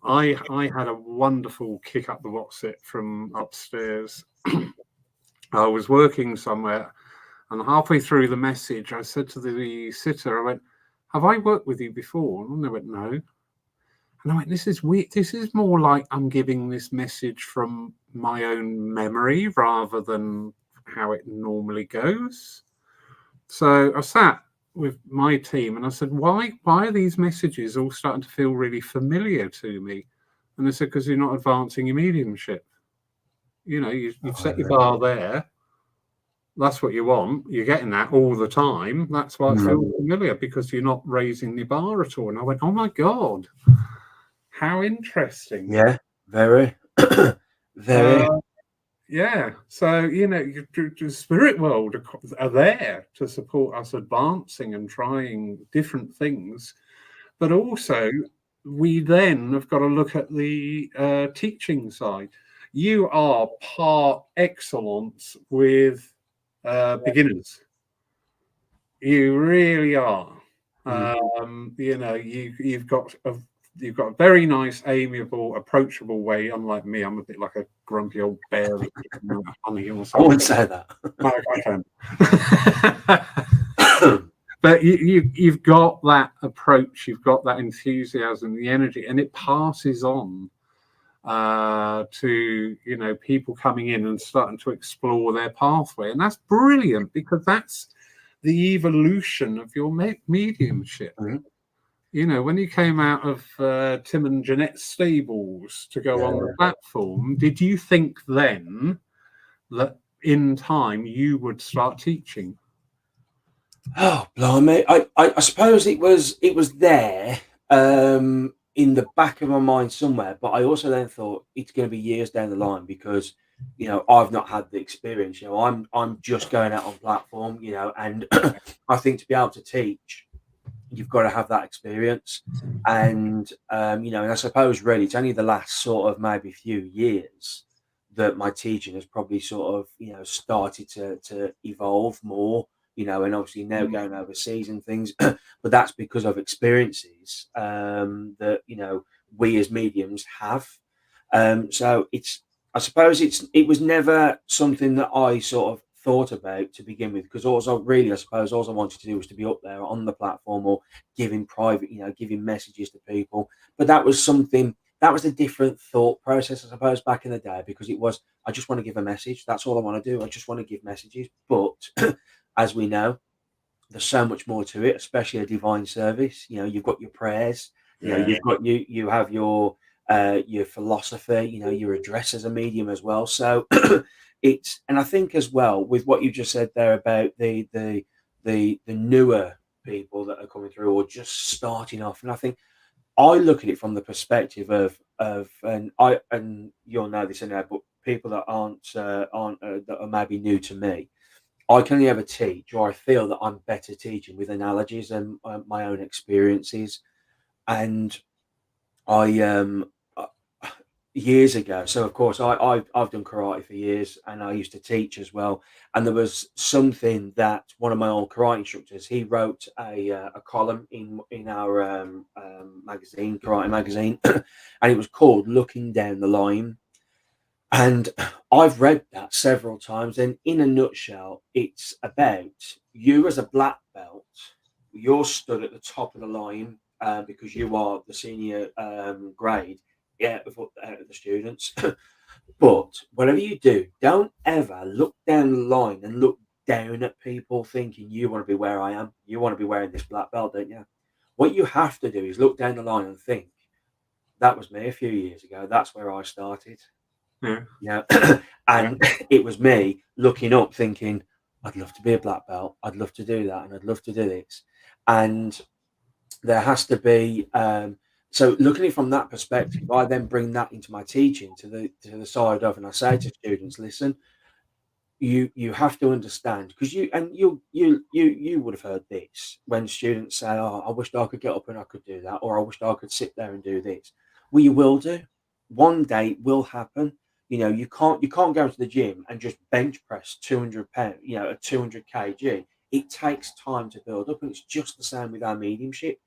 I had a wonderful kick up the what's-it from upstairs. I was working somewhere, and halfway through the message, I said to the sitter, I went, "Have I worked with you before?" And they went, "No." And I went, "This is weird. This is more like I'm giving this message from my own memory rather than how it normally goes." So I sat with my team and I said, why are these messages all starting to feel really familiar to me? And they said, because you're not advancing your mediumship. You've set your bar there. That's what you want. You're getting that all the time. That's why it feels familiar, because you're not raising the bar at all. And I went, oh my God, how interesting.
Yeah, very. Very.
Yeah. So, the spirit world are there to support us advancing and trying different things. But also, we then have got to look at the teaching side. You are par excellence with beginners. You really are. You've got a very nice, amiable, approachable way. Unlike me, I'm a bit like a grumpy old bear.
I wouldn't say that.
I can. But you've got that approach, you've got that enthusiasm, the energy, and it passes on to people coming in and starting to explore their pathway, and that's brilliant, because that's the evolution of your mediumship. When you came out of Tim and Jeanette's stables to go on the platform, did you think then that in time you would start teaching?
Oh, blimey. I suppose it was there in the back of my mind somewhere, but I also then thought it's going to be years down the line, because I've not had the experience. I'm just going out on platform, and I think to be able to teach, you've got to have that experience. And and I suppose really it's only the last sort of maybe few years that my teaching has probably sort of started to evolve more, and obviously now going overseas and things, but that's because of experiences that we as mediums have. So I suppose it was never something that I sort of thought about to begin with, because I suppose all I wanted to do was to be up there on the platform or giving private, giving messages to people. But that was a different thought process, I suppose, back in the day, because it was, I just want to give a message. That's all I want to do. I just want to give messages. But as we know, there's so much more to it, especially a divine service. You've got your prayers, you have your philosophy, your address as a medium as well. So and I think as well, with what you just said there about the newer people that are coming through or just starting off, and I think I look at it from the perspective of and you'll know this in there, but people that aren't that are maybe new to me, I can only ever teach, or I feel that I'm better teaching with analogies and my own experiences. And I years ago, so of course I've done karate for years, and I used to teach as well. And there was something that one of my old karate instructors, he wrote a column in our magazine, karate magazine, and it was called "Looking Down the Line." And I've read that several times, and in a nutshell, it's about you as a black belt. You're stood at the top of the line because you are the senior grade, of the students. But whatever you do, don't ever look down the line and look down at people thinking you want to be where I am. You want to be wearing this black belt, don't you? What you have to do is look down the line and think, that was me a few years ago. That's where I started.
Yeah.
You know, and it was me looking up, thinking, I'd love to be a black belt. I'd love to do that, and I'd love to do this. And there has to be. So looking at it from that perspective, I then bring that into my teaching to the side of, and I say to students, listen, you have to understand, because you would have heard this when students say, oh, I wished I could get up and I could do that, or I wished I could sit there and do this. Well, you will do. One day it will happen. You can't go to the gym and just bench press 200 pounds, a 200 kg. It takes time to build up, and it's just the same with our mediumship.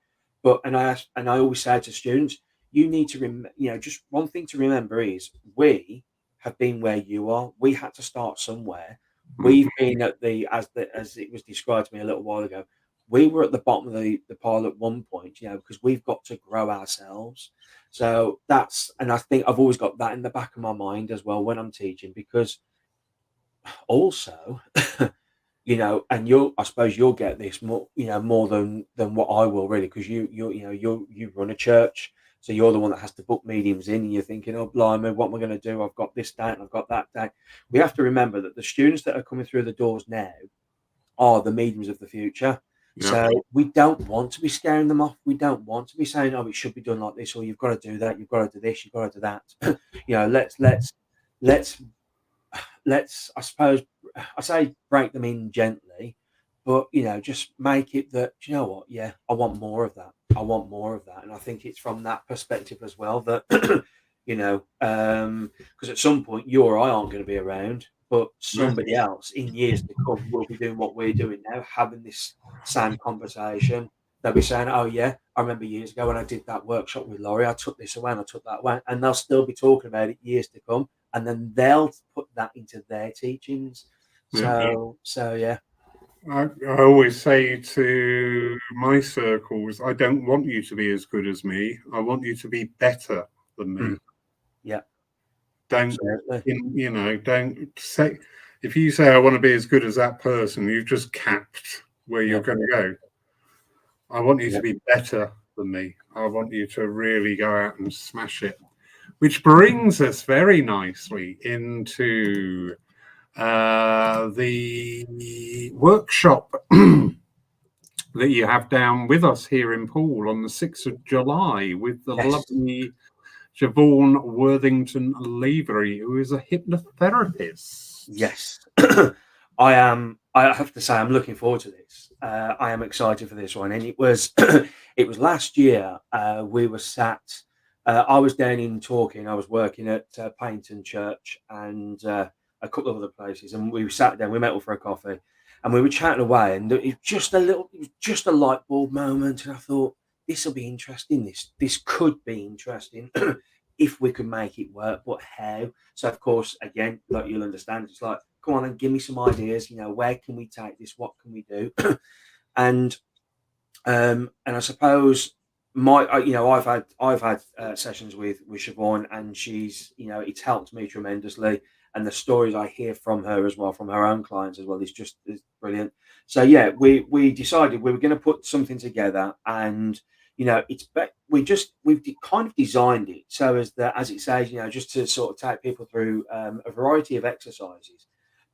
And I always say to students, you need to just one thing to remember is, we have been where you are. We had to start somewhere. We've been at as it was described to me a little while ago, we were at the bottom of the pile at one point, because we've got to grow ourselves. So and I think I've always got that in the back of my mind as well when I'm teaching, because also, and I suppose you'll get this more, more than what I will, really, because you run a church, so you're the one that has to book mediums in, and you're thinking, oh blimey, what am I going to do? I've got this date and I've got that date. We have to remember that the students that are coming through the doors now are the mediums of the future.
Yeah.
So we don't want to be scaring them off. We don't want to be saying, oh, it should be done like this, or you've got to do that, you've got to do this, you've got to do that. Let's I suppose I say break them in gently, but just make it that, you know what, yeah, I want more of that. I want more of that. And I think it's from that perspective as well that because at some point you or I aren't going to be around, but somebody else in years to come will be doing what we're doing now, having this same conversation. They'll be saying, oh yeah, I remember years ago when I did that workshop with Laurie, I took this away and I took that away, and they'll still be talking about it years to come, and then they'll put that into their teachings. So yeah.
I always say to my circles, I don't want you to be as good as me. I want you to be better than me.
Yeah.
Don't don't say, if you say I want to be as good as that person, you've just capped where you're going to go. I want you to be better than me. I want you to really go out and smash it. Which brings us very nicely into the workshop that you have down with us here in Poole on the 6th of July with the lovely Siobhan Worthington Levery, who is a hypnotherapist.
Yes. I have to say, I'm looking forward to this. I am excited for this one. And it was it was last year. We were sat. I was down in Torquay. I was working at Paynton Church and a couple of other places, and we sat down. We met up for a coffee, and we were chatting away. And it was just a light bulb moment. And I thought, this will be interesting. This could be interesting if we could make it work. But how? So of course, again, like you'll understand, it's like, come on and give me some ideas. Where can we take this? What can we do? and I suppose I've had sessions with Siobhan, and she's it's helped me tremendously, and the stories I hear from her as well, from her own clients as well, is brilliant. So yeah, we decided we were going to put something together, and we've kind of designed it so as it says, just to sort of take people through a variety of exercises,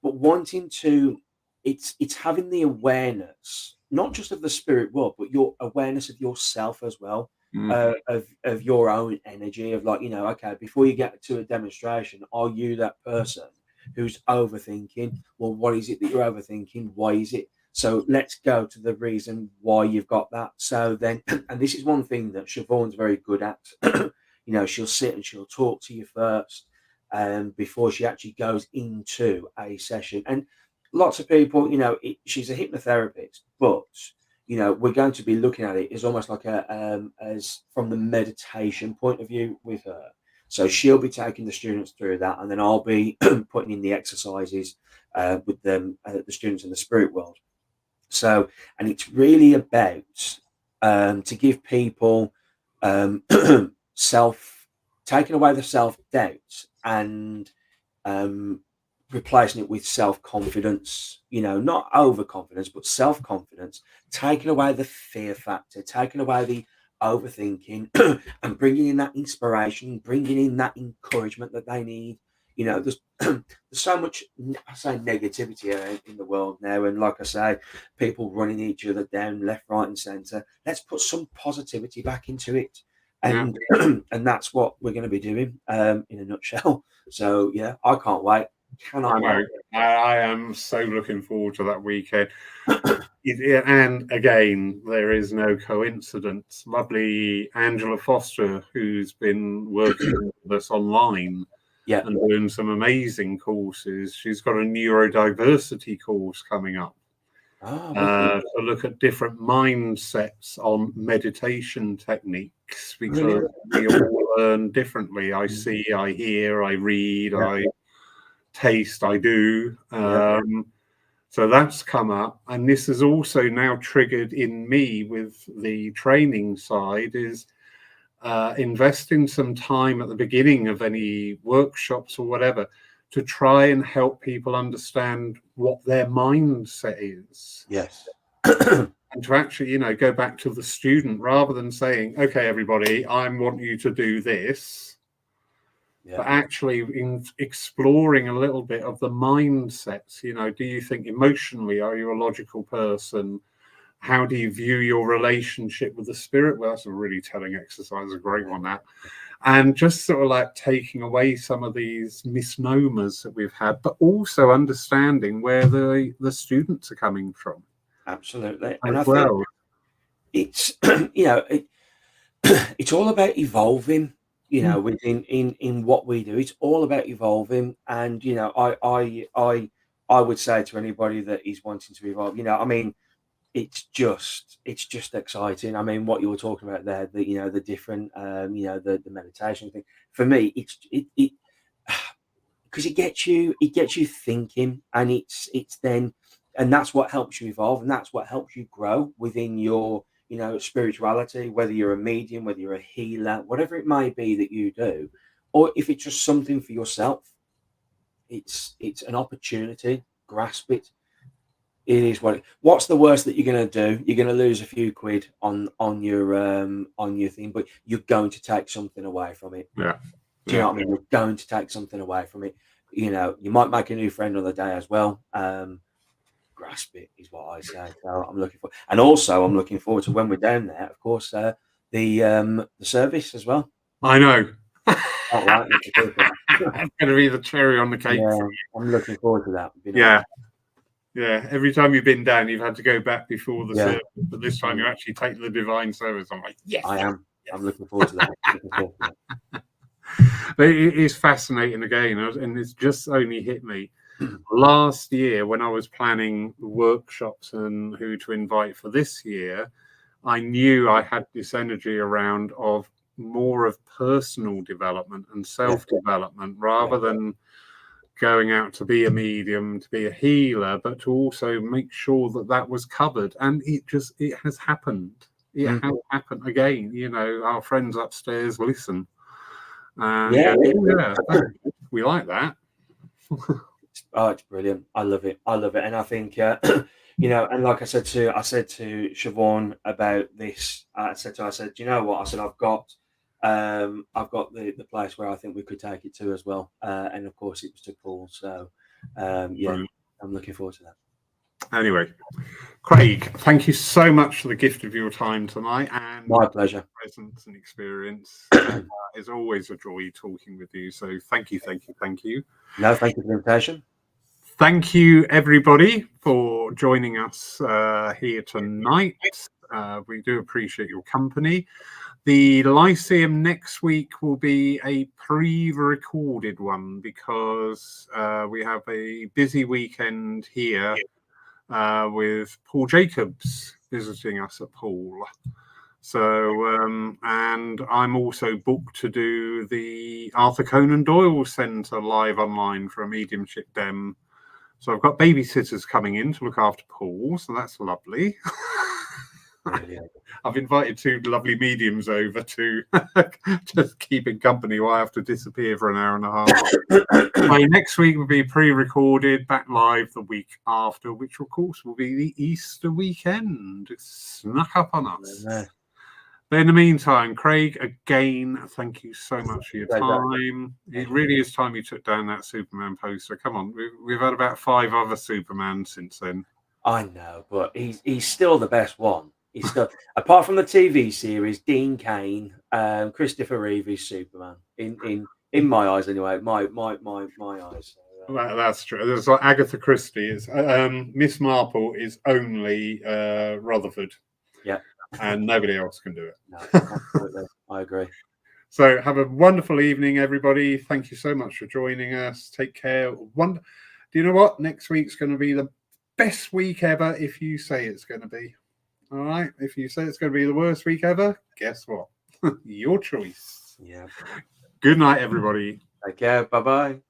but wanting to, it's having the awareness, not just of the spirit world, but your awareness of yourself as well, of your own energy, of like, okay, before you get to a demonstration, are you that person who's overthinking? Well, what is it that you're overthinking? Why is it? So let's go to the reason why you've got that. So then, and this is one thing that Siobhan's very good at. She'll sit and she'll talk to you first, before she actually goes into a session. And lots of people, she's a hypnotherapist, but we're going to be looking at it as almost like as from the meditation point of view with her. So she'll be taking the students through that, and then I'll be putting in the exercises with them, the students in the spirit world. So, and it's really about to give people taking away the self-doubt and replacing it with self-confidence, not overconfidence, but self-confidence, taking away the fear factor, taking away the overthinking, and bringing in that inspiration, bringing in that encouragement that they need. you know, there's there's so much, I say, negativity in the world now, and like I say, people running each other down left, right, and centre. Let's put some positivity back into it,
Yeah.
and and that's what we're going to be doing, in a nutshell. So yeah, I can't wait.
I
Cannot
know.
wait.
I am so looking forward to that weekend. And again, there is no coincidence. Lovely Angela Foster, who's been working with us online
Yeah.
and doing some amazing courses. She's got a neurodiversity course coming up
Oh, wicked.
to look at different mindsets on meditation techniques, because
Brilliant.
we all learn differently. I
Mm.
see, I hear, I read,
Yeah.
I taste, I do.
Yeah.
So that's come up, and this has also now triggered in me with the training side is investing some time at the beginning of any workshops or whatever to try and help people understand what their mindset is.
Yes.
And to actually, you know, go back to the student rather than saying, okay, everybody, I want you to do this.
Yeah.
But actually in exploring a little bit of the mindsets, you know, do you think emotionally, are you a logical person? How do you view your relationship with the spirit? Well, that's a really telling exercise, a great one, that. And just sort of like taking away some of these misnomers that we've had, but also understanding where the students are coming from.
Absolutely. And I
Well,
think it's, you know, it's all about evolving, you know, within in what we do. It's all about evolving. And, you know, I would say to anybody that is wanting to evolve, you know, I mean, it's just exciting. I mean, what you were talking about there, the, you know, the different, you know, the meditation thing. For me, it because it gets you thinking, and it's then, and that's what helps you evolve, and that's what helps you grow within your, you know, spirituality, whether you're a medium, whether you're a healer, whatever it may be that you do, or if it's just something for yourself. It's an opportunity. Grasp it. It is what's the worst that you're going to do? You're going to lose a few quid on your thing, but you're going to take something away from it.
yeah.
Do you know what I mean? You're going to take something away from it. You know, you might make a new friend on the day as well. Grasp it is what I say. So I'm looking for, and also I'm looking forward to when we're down there. Of course, the service as well.
I know.
Oh, right.
That's going to be the cherry on the cake.
Yeah, I'm looking forward to that. You know?
Yeah. Yeah, every time you've been down, you've had to go back before the service, but this time you actually take the divine service. I'm like, yes,
I am.
Yes.
I'm looking forward to that.
But it is fascinating again, and it's just only hit me last year when I was planning workshops and who to invite for this year. I knew I had this energy around of more of personal development and self-development rather than going out to be a medium, to be a healer, but to also make sure that that was covered. And it has happened. It has happened again. You know, our friends upstairs listen. Yeah, we like that.
Oh, it's brilliant. I love it. I love it. And I think, you know, and like I said to Siobhan about this, I said, do you know what? I said, I've got the place where I think we could take it to as well. And of course, it was to Paul. So, yeah, brilliant. I'm looking forward to that.
Anyway, Craig, thank you so much for the gift of your time tonight, and
my pleasure.
Presence and experience. It's always a joy talking with you. So thank you.
No, thank you for the invitation.
Thank you, everybody, for joining us here tonight. We do appreciate your company. The Lyceum next week will be a pre-recorded one because we have a busy weekend here with Paul Jacobs visiting us at Poole. So, and I'm also booked to do the Arthur Conan Doyle Centre live online for a mediumship dem. So I've got babysitters coming in to look after Paul, so that's lovely. I've invited two lovely mediums over to just keeping company while I have to disappear for an hour and a half. So next week will be pre-recorded, back live the week after, which of course will be the Easter weekend. It's snuck up on us. But in the meantime, Craig, again, thank you so much for your
Pleasure.
time. It really is time you took down that Superman poster. Come on, we've had about 5 other Supermans since then.
I know, but he's still the best one. He's still, apart from the TV series, Dean Cain, Christopher Reeve is Superman in my eyes anyway. My eyes. So,
That's true. There's like Agatha Christie is Miss Marple is only Rutherford.
Yeah.
And nobody else can do it.
No, absolutely. I agree.
So have a wonderful evening, everybody. Thank you so much for joining us. Take care. Do you know what? Next week's going to be the best week ever if you say it's going to be. All right. If you say it's going to be the worst week ever, guess what? Your choice.
Yeah.
Good night, everybody.
Take care. Bye-bye.